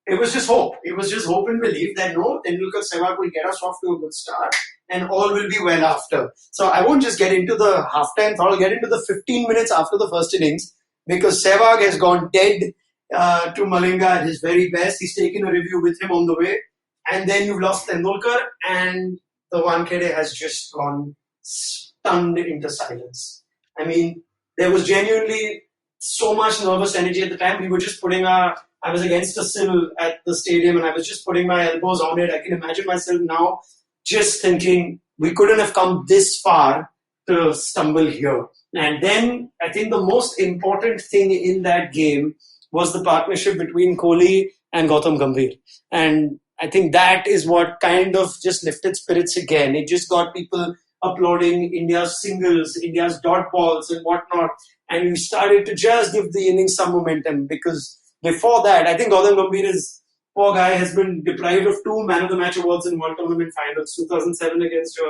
it was just hope. It was just hope and belief that Tendulkar Sehwag will get us off to a good start and all will be well after. So I won't just get into the halftime thought, I'll get into the 15 minutes after the first innings because Sehwag has gone dead to Malinga at his very best. He's taken a review with him on the way. And then you've lost Tendulkar and the Wankhede has just gone stunned into silence. I mean, there was genuinely so much nervous energy at the time. We were just I was against a sill at the stadium and I was just putting my elbows on it. I can imagine myself now just thinking we couldn't have come this far to stumble here. And then I think the most important thing in that game was the partnership between Kohli and Gautam Gambhir. And I think that is what kind of just lifted spirits again. It just got people applauding India's singles, India's dot balls and whatnot. And we started to just give the innings some momentum, because before that, I think Gautam Gambhir poor guy has been deprived of 2 Man of the Match awards in World Tournament finals, 2007 against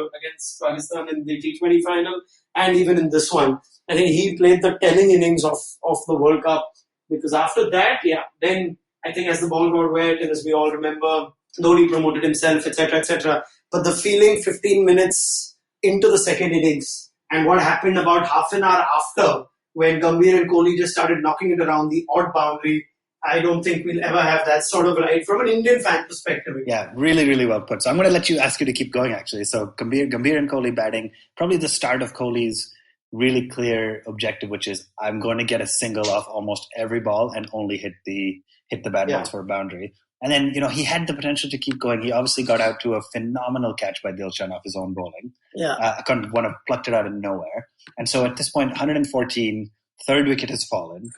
Pakistan in the T20 final, and even in this one. I think he played the telling innings of the World Cup, because after that, then I think as the ball got wet and as we all remember, Dhoni promoted himself, etc., etc. But the feeling 15 minutes into the second innings and what happened about half an hour after, when Gambhir and Kohli just started knocking it around the odd boundary, I don't think we'll ever have that sort of ride from an Indian fan perspective. Yeah, really, really well put. So I'm going to ask you to keep going, actually. So Gambhir and Kohli batting, probably the start of Kohli's really clear objective, which is I'm going to get a single off almost every ball and only hit the bad balls for a boundary. And then, he had the potential to keep going. He obviously got out to a phenomenal catch by Dilshan off his own bowling. Yeah. One of plucked it out of nowhere. And so at this point, 114, third wicket has fallen.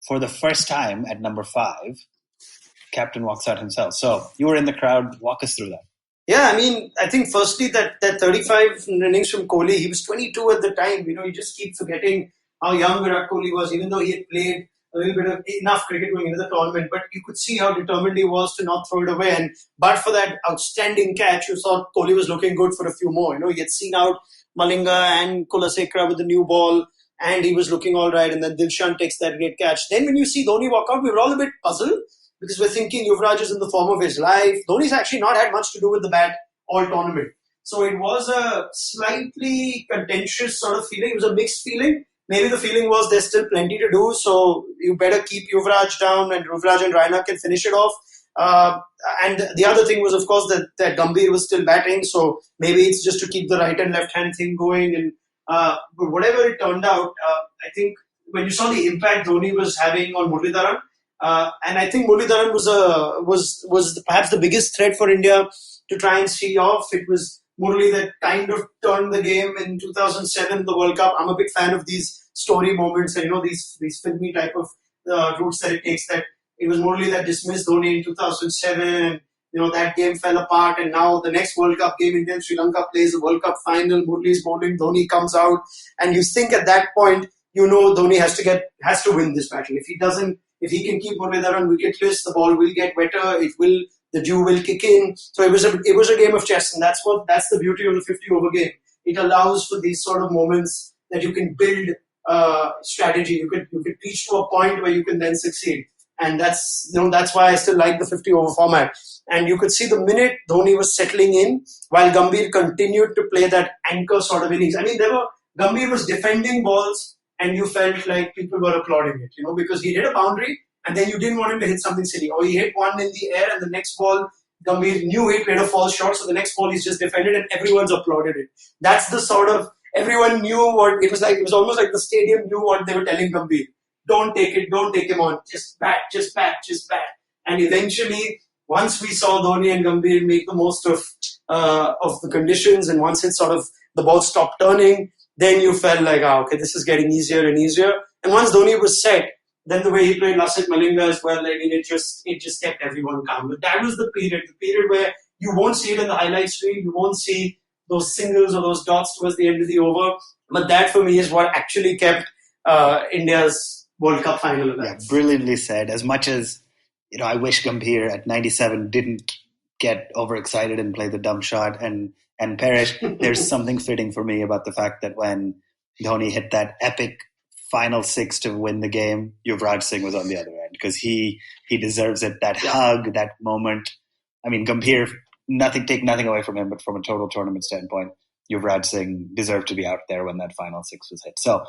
For the first time at number 5, captain walks out himself. So you were in the crowd. Walk us through that. Yeah, I mean, I think firstly that 35 innings from Kohli, he was 22 at the time. You just keep forgetting how young Virat Kohli was, even though he had played a little bit of enough cricket going into the tournament. But you could see how determined he was to not throw it away. And but for that outstanding catch, you saw Kohli was looking good for a few more. He had seen out Malinga and Kulasekara with the new ball, and he was looking all right. And then Dilshan takes that great catch. Then when you see Dhoni walk out, we were all a bit puzzled, because we're thinking Yuvraj is in the form of his life. Dhoni's actually not had much to do with the bat all tournament. So it was a slightly contentious sort of feeling. It was a mixed feeling. Maybe the feeling was there's still plenty to do, so you better keep Yuvraj down, and Yuvraj and Raunak can finish it off. And the other thing was, of course, that Gambhir was still batting, so maybe it's just to keep the right and left hand thing going. And but whatever it turned out, I think when you saw the impact Dhoni was having on Muralidharan, and I think Muralidharan was perhaps the biggest threat for India to try and see off. It was Murali that kind of turned the game in 2007, the World Cup. I'm a big fan of these story moments and these filmy type of routes that it takes. That it was Murali that dismissed Dhoni in 2007. That game fell apart, and now the next World Cup game, India and Sri Lanka plays the World Cup final. Murali's bowling, Dhoni comes out, and you think at that point, Dhoni has to win this battle. If he can keep Muralidharan wicketless, the ball will get wetter. The dew will kick in. So it was a game of chess, and that's the beauty of the 50-over game. It allows for these sort of moments that you can build strategy. You could reach to a point where you can then succeed, and that's why I still like the 50-over format. And you could see the minute Dhoni was settling in, while Gambhir continued to play that anchor sort of innings. I mean, Gambhir was defending balls, and you felt like people were applauding it, because he hit a boundary. And then you didn't want him to hit something silly. Or he hit one in the air, and the next ball, Gambhir knew he played a false shot, so the next ball he's just defended, and everyone's applauded it. That's the sort of, everyone knew what, it was almost like the stadium knew what they were telling Gambhir. Don't take him on. Just bat. And eventually, once we saw Dhoni and Gambhir make the most of the conditions, and once it sort of, the ball stopped turning, then you felt like, okay, this is getting easier and easier. And once Dhoni was set, then the way he played Lasith Malinga as well, I mean, it just kept everyone calm. But that was the period where you won't see it in the highlights reel, you won't see those singles or those dots towards the end of the over. But that for me is what actually kept India's World Cup final alive. Yeah, brilliantly said. As much as, I wish Gambhir at 97 didn't get overexcited and play the dumb shot and perish, there's something fitting for me about the fact that when Dhoni hit that epic final 6 to win the game, Yuvraj Singh was on the other end, because he deserves it. That hug, that moment. I mean, Gambhir, take nothing away from him, but from a total tournament standpoint, Yuvraj Singh deserved to be out there when that final 6 was hit. So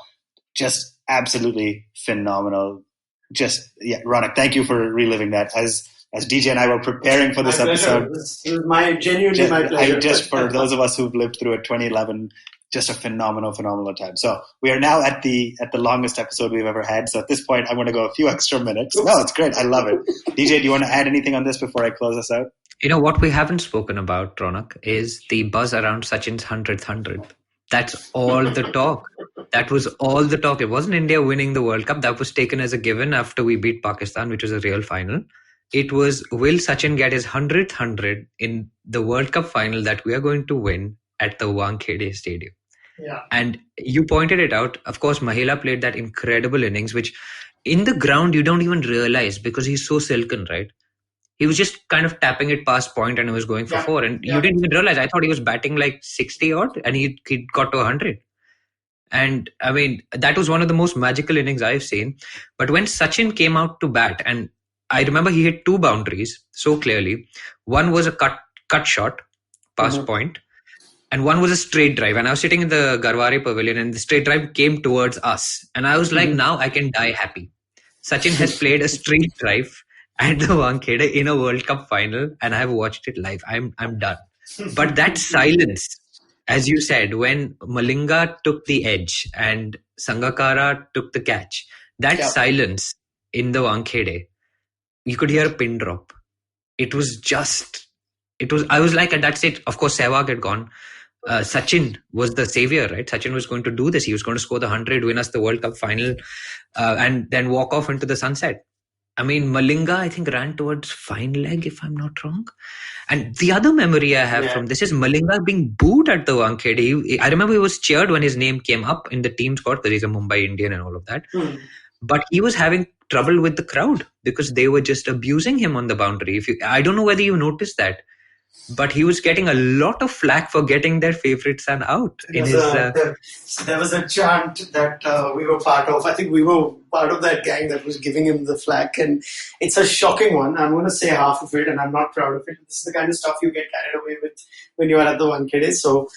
just absolutely phenomenal. Raunak, thank you for reliving that. As DJ and I were preparing for this episode. This is genuinely my pleasure. Just for those of us who've lived through a 2011 just a phenomenal time. So we are now at the longest episode we've ever had. So at this point, I'm going to go a few extra minutes. No, it's great. I love it. DJ, do you want to add anything on this before I close us out? What we haven't spoken about, Raunak, is the buzz around Sachin's 100th 100. That's all the talk. That was all the talk. It wasn't India winning the World Cup. That was taken as a given after we beat Pakistan, which was a real final. It was, will Sachin get his 100th 100 in the World Cup final that we are going to win at the Wankhede Stadium? Yeah. And you pointed it out. Of course, Mahela played that incredible innings, which in the ground you don't even realize because he's so silken, right? He was just kind of tapping it past point and he was going for 4. And you didn't even realize. I thought he was batting like 60 odd and he got to 100. And I mean, that was one of the most magical innings I've seen. But when Sachin came out to bat, and I remember he hit 2 boundaries so clearly. One was a cut shot past point. And one was a straight drive. And I was sitting in the Garware Pavilion and the straight drive came towards us. And I was like, now I can die happy. Sachin has played a straight drive at the Wankhede in a World Cup final and I've watched it live. I'm done. But that silence, as you said, when Malinga took the edge and Sangakkara took the catch, that silence in the Wankhede, you could hear a pin drop. I was like, at that stage, of course, Sehwag had gone. Sachin was the savior, right? Sachin was going to do this. He was going to score the 100, win us the World Cup final, and then walk off into the sunset. I mean, Malinga, I think, ran towards fine leg, if I'm not wrong. And the other memory I have from this is Malinga being booed at the Wankhede. I remember he was cheered when his name came up in the team squad because he's a Mumbai Indian and all of that. But he was having trouble with the crowd because they were just abusing him on the boundary. I don't know whether you noticed that. But he was getting a lot of flack for getting their favourite son out. There was a chant that we were part of. I think we were part of that gang that was giving him the flack. And it's a shocking one. I'm going to say half of it and I'm not proud of it. This is the kind of stuff you get carried away with when you are at the Wankhede. So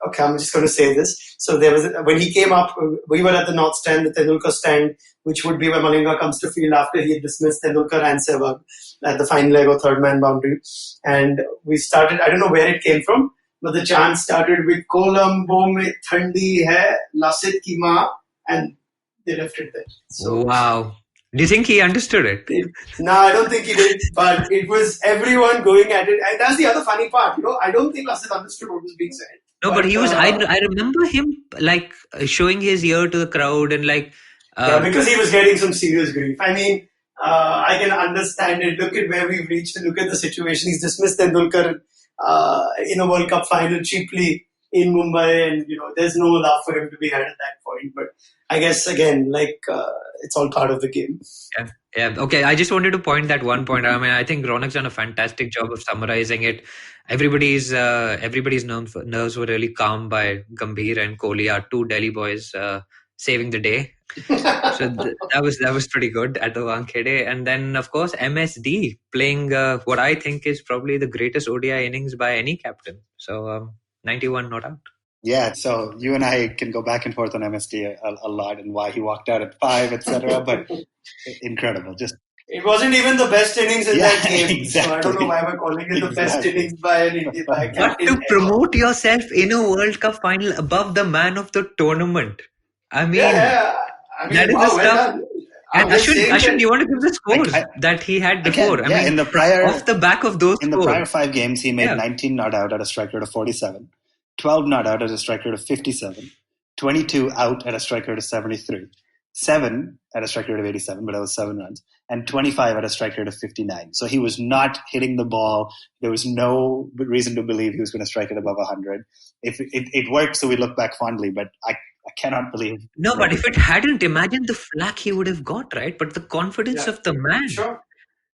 okay, I'm just going to say this. So when he came up, we were at the North Stand, the Tendulkar stand, which would be where Malinga comes to field after he had dismissed Tendulkar and Sehwag at the fine leg or third man boundary. And we started, I don't know where it came from, but the chant started with Colombo mein thandi hai, Lasit ki maa, and they left it there. So, wow. Do you think he understood it? No, I don't think he did, but it was everyone going at it. And that's the other funny part, I don't think Lasit understood what was being said. No, but he was, I remember him like showing his ear to the crowd and like... because he was getting some serious grief. I mean, I can understand it. Look at where we've reached and look at the situation. He's dismissed Tendulkar in a World Cup final cheaply in Mumbai, and there's no love for him to be had at that point. But I guess again, it's all part of the game. Yeah. Okay. I just wanted to point that one point. I mean, I think Raunak's done a fantastic job of summarizing it. Everybody's nerves were really calm by Gambhir and Kohli, our 2 Delhi boys, saving the day. So that was pretty good at the Wankhede. And then, of course, MSD playing what I think is probably the greatest ODI innings by any captain. So 91 not out. Yeah, so you and I can go back and forth on MSD a lot and why he walked out at 5, etc. But incredible. It wasn't even the best innings in that game. Exactly. So I don't know why we're calling it the best innings by an Indian But to promote yourself in a World Cup final above the man of the tournament. I mean, that is the stuff. And Ashwin, do you want to give the scores that he had before? I mean, off the back of those in the prior 5 games, he made 19 not out at a strike rate of 47, 12 not out at a strike rate of 57, 22 out at a strike rate of 73, 7 at a strike rate of 87, but that was 7 runs, and 25 at a strike rate of 59. So he was not hitting the ball. There was no reason to believe he was going to strike it above 100. If it worked, so we look back fondly, but I cannot believe. No, but if it hadn't, imagine the flack he would have got, right? But the confidence of the man. Sure.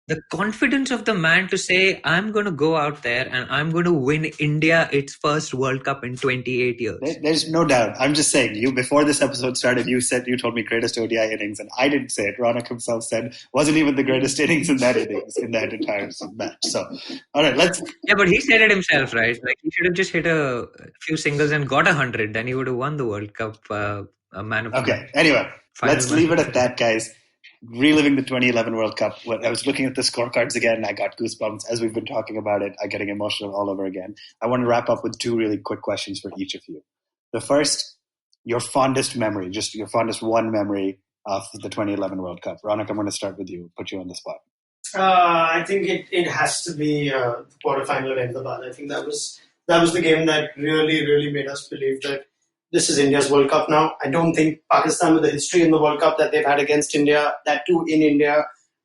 The confidence of the man to say, I'm going to go out there and I'm going to win India its first World Cup in 28 years. There's no doubt. I'm just saying, before this episode started, you told me greatest ODI innings, and I didn't say it. Raunak himself said wasn't even the greatest innings in that entire match. So, all right, let's. Yeah, but he said it himself, right? Like he should have just hit a few singles and got 100. Then he would have won the World Cup. Okay. Anyway, let's leave it at that, guys. reliving the 2011 World Cup. When I was looking at the scorecards again, I got goosebumps. As we've been talking about it, I'm getting emotional all over again. I want to wrap up with 2 really quick questions for each of you. The first, your fondest memory, just your fondest one memory of the 2011 World Cup. Raunak, I'm going to start with you, put you on the spot. I think it has to be the quarterfinal of Ahmedabad. I think that was the game that really, really made us believe that this is India's World Cup now. I don't think Pakistan, with the history in the World Cup that they've had against India, that too in India,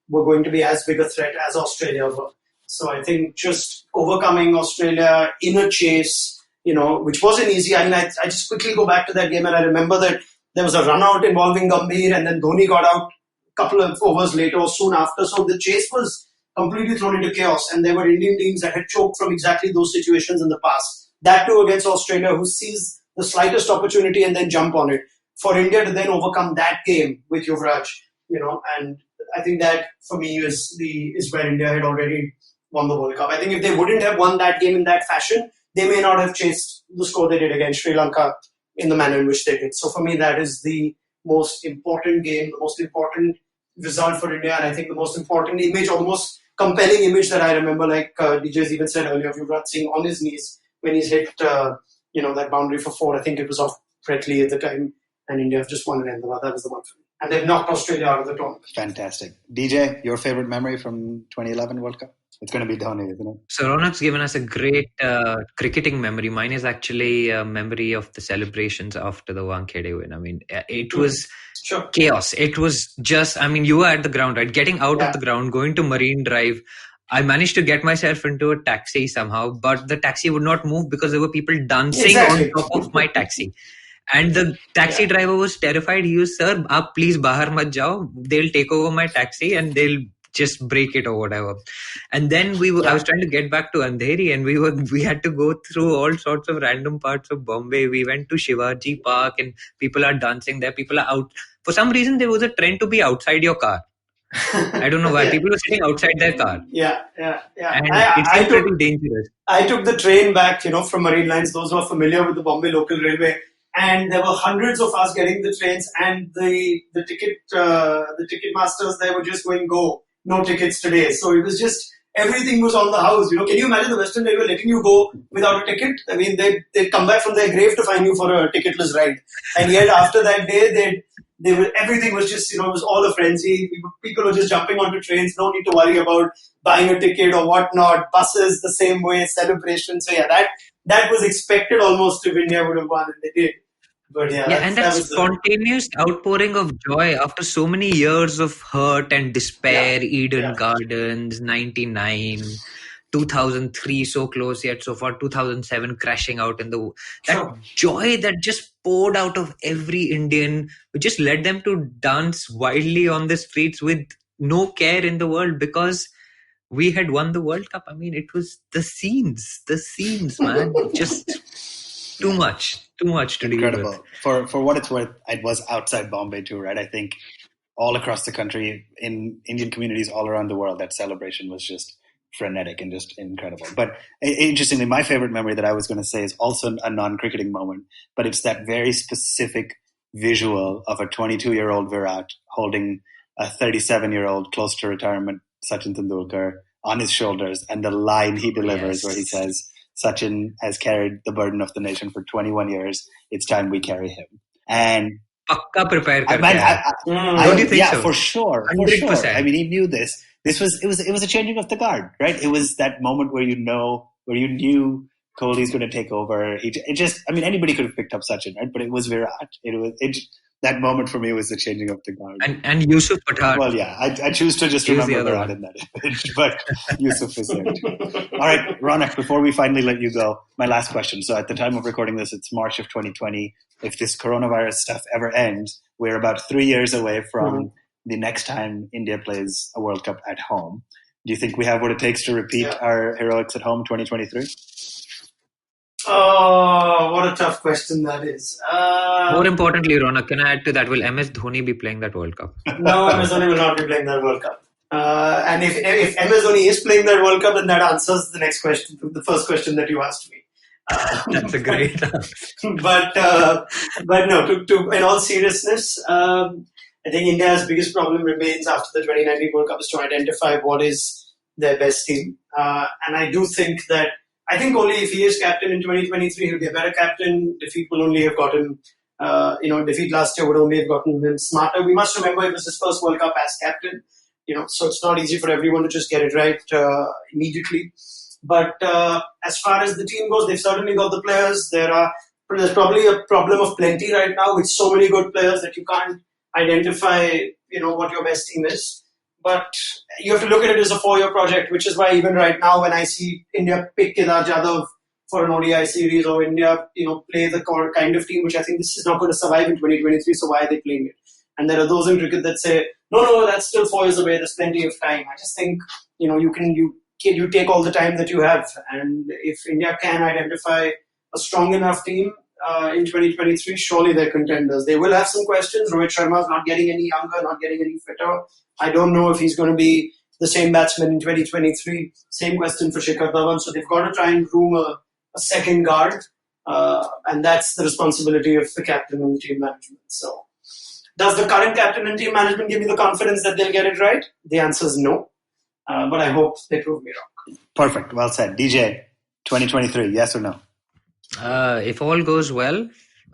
were going to be as big a threat as Australia were. So I think just overcoming Australia in a chase, which wasn't easy. I mean, I just quickly go back to that game and I remember that there was a run out involving Gambhir and then Dhoni got out a couple of overs later or soon after. So the chase was completely thrown into chaos and there were Indian teams that had choked from exactly those situations in the past. That too against Australia, who sees the slightest opportunity and then jump on it. For India to then overcome that game with Yuvraj, and I think that for me is where India had already won the World Cup. I think if they wouldn't have won that game in that fashion, they may not have chased the score they did against Sri Lanka in the manner in which they did. So for me, that is the most important game, the most important result for India, and I think the most important image or the most compelling image that I remember, like DJ's even said earlier, of Yuvraj Singh on his knees when he's hit, that boundary for 4. I think it was off Brett Lee at the time, and India have just won in Ahmedabad. That was the one for me. And they've knocked Australia out of the tournament. Fantastic. DJ, your favorite memory from 2011 World Cup? It's going to be Dhoni, isn't it? So Raunak's given us a great cricketing memory. Mine is actually a memory of the celebrations after the Wankhede win. I mean, it was chaos. It was just, you were at the ground, right? Getting out of the ground, going to Marine Drive. I managed to get myself into a taxi somehow, but the taxi would not move because there were people dancing on top of my taxi. And the taxi driver was terrified. He was, "Sir, aap please bahar mat jao. They'll take over my taxi and they'll just break it or whatever." And then I was trying to get back to Andheri and we had to go through all sorts of random parts of Bombay. We went to Shivaji Park and people are dancing there. People are out. For some reason, there was a trend to be outside your car. I don't know why. People were sitting outside their car. Yeah. And it's pretty dangerous. I took the train back, from Marine Lines, those who are familiar with the Bombay local railway. And there were hundreds of us getting the trains, and the ticket masters there were just going, "Go, no tickets today." So it was just, everything was on the house. Can you imagine the Western Railway letting you go without a ticket? I mean, they'd come back from their grave to find you for a ticketless ride. And yet after that day, everything was just, it was all a frenzy. People were just jumping onto trains, no need to worry about buying a ticket or whatnot. Buses the same way, celebrations. So that was expected almost if India would have won, and they did. But and that spontaneous outpouring of joy after so many years of hurt and despair. Eden Gardens, 99, 2003, so close yet so far, 2007 crashing out in that joy that just poured out of every Indian, which just led them to dance wildly on the streets with no care in the world because we had won the World Cup. I mean, it was the scenes, man. Just too much to deal with. For what it's worth, it was outside Bombay too, right? I think all across the country, in Indian communities all around the world, that celebration was just frenetic and just incredible. But interestingly, my favorite memory that I was going to say is also a non-cricketing moment, but it's that very specific visual of a 22-year-old Virat holding a 37-year-old close to retirement Sachin Tendulkar on his shoulders, and the line he delivers where he says, "Sachin has carried the burden of the nation for 21 years. It's time we carry him." And Pakka prepare don't you think so? For sure. 100%. I mean, he knew this. It was a changing of the guard, right? It was that moment where you knew Kohli's going to take over. Anybody could have picked up Sachin, right? But it was Virat. That moment for me was the changing of the guard. And Yusuf Pathan. Well, yeah, I choose to just remember Virat in that image, but Yusuf is there too. All right, Raunak, before we finally let you go, my last question. So at the time of recording this, it's March of 2020. If this coronavirus stuff ever ends, we're about 3 years away from the next time India plays a World Cup at home. Do you think we have what it takes to repeat our heroics at home 2023? Oh, what a tough question that is. More importantly, Raunak, can I add to that? Will MS Dhoni be playing that World Cup? No, MS Dhoni will not be playing that World Cup. And if MS Dhoni is playing that World Cup, then that answers the next question, the first question that you asked me. That's a great but no, to in all seriousness, I think India's biggest problem remains after the 2019 World Cup is to identify what is their best team. And I do think that, I think only if he is captain in 2023, he'll be a better captain. Defeat will only have gotten, defeat last year would only have gotten him smarter. We must remember it was his first World Cup as captain, so it's not easy for everyone to just get it right immediately. But as far as the team goes, they've certainly got the players. There's probably a problem of plenty right now with so many good players that you can't identify, what your best team is. But you have to look at it as a 4-year project, which is why even right now when I see India pick Kedar Jadhav for an ODI series, or India, play the kind of team which I think this is not going to survive in 2023, so why are they playing it? And there are those in cricket that say, no, that's still 4 years away, there's plenty of time. I just think, you take all the time that you have. And if India can identify a strong enough team in 2023, surely they're contenders. They will have some questions. Rohit Sharma is not getting any younger, not getting any fitter. I don't know if he's going to be the same batsman in 2023. Same question for Shikhar Dhawan. So they've got to try and groom a second guard. And that's the responsibility of the captain and the team management. So does the current captain and team management give me the confidence that they'll get it right? The answer is no. But I hope they prove me wrong. Perfect. Well said. DJ, 2023, yes or no? If all goes well,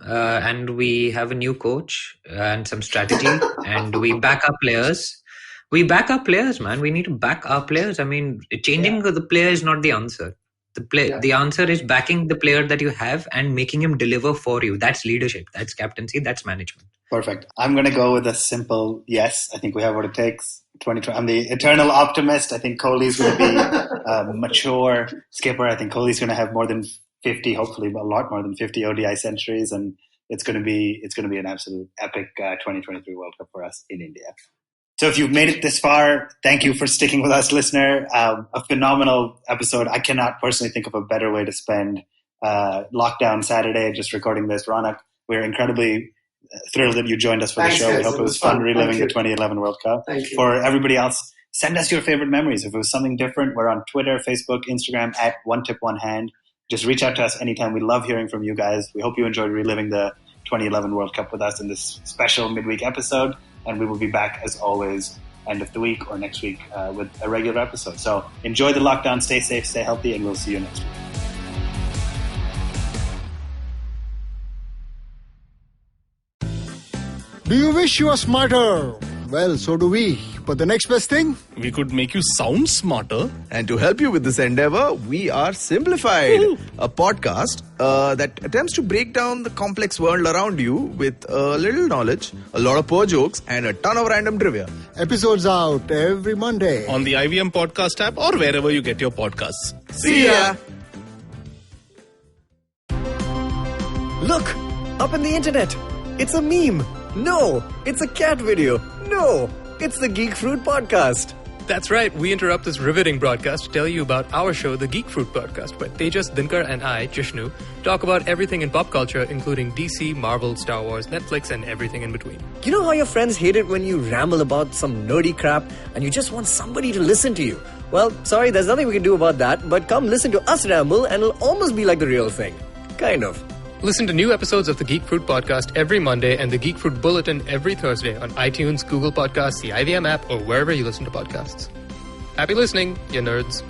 and we have a new coach and some strategy, and we back our players. We back our players, man. We need to back our players. I mean, changing the player is not the answer. The answer is backing the player that you have and making him deliver for you. That's leadership. That's captaincy. That's management. Perfect. I'm going to go with a simple yes. I think we have what it takes. I'm the eternal optimist. I think Kohli's going to be a mature skipper. I think Kohli's going to have more than 50, hopefully a lot more than 50 ODI centuries, and it's going to be an absolute epic 2023 World Cup for us in India. So if you've made it this far, thank you for sticking with us, listener. A phenomenal episode. I cannot personally think of a better way to spend lockdown Saturday just recording this. Raunak, we're incredibly thrilled that you joined us for the show. Guys. We hope it was fun reliving the 2011 World Cup. Thank you. For everybody else, send us your favorite memories. If it was something different, we're on Twitter, Facebook, Instagram at One Tip One Hand. Just reach out to us anytime. We love hearing from you guys. We hope you enjoyed reliving the 2011 World Cup with us in this special midweek episode. And we will be back, as always, end of the week or next week with a regular episode. So enjoy the lockdown. Stay safe, stay healthy, and we'll see you next week. Do you wish you were smarter? Well, so do we. But the next best thing? We could make you sound smarter. And to help you with this endeavor, we are Simplified, a podcast that attempts to break down the complex world around you with a little knowledge, a lot of poor jokes, and a ton of random trivia. Episodes out every Monday. On the IVM podcast app or wherever you get your podcasts. See ya! Look! Up in the internet! It's a meme! No! It's a cat video! No! It's the Geek Fruit Podcast. That's right. We interrupt this riveting broadcast to tell you about our show, the Geek Fruit Podcast, where Tejas, Dinkar, and I, Jishnu, talk about everything in pop culture, including DC, Marvel, Star Wars, Netflix, and everything in between. You know how your friends hate it when you ramble about some nerdy crap and you just want somebody to listen to you? Well, sorry, there's nothing we can do about that, but come listen to us ramble and it'll almost be like the real thing. Kind of. Listen to new episodes of the Geek Fruit Podcast every Monday and the Geek Fruit Bulletin every Thursday on iTunes, Google Podcasts, the IVM app, or wherever you listen to podcasts. Happy listening, you nerds.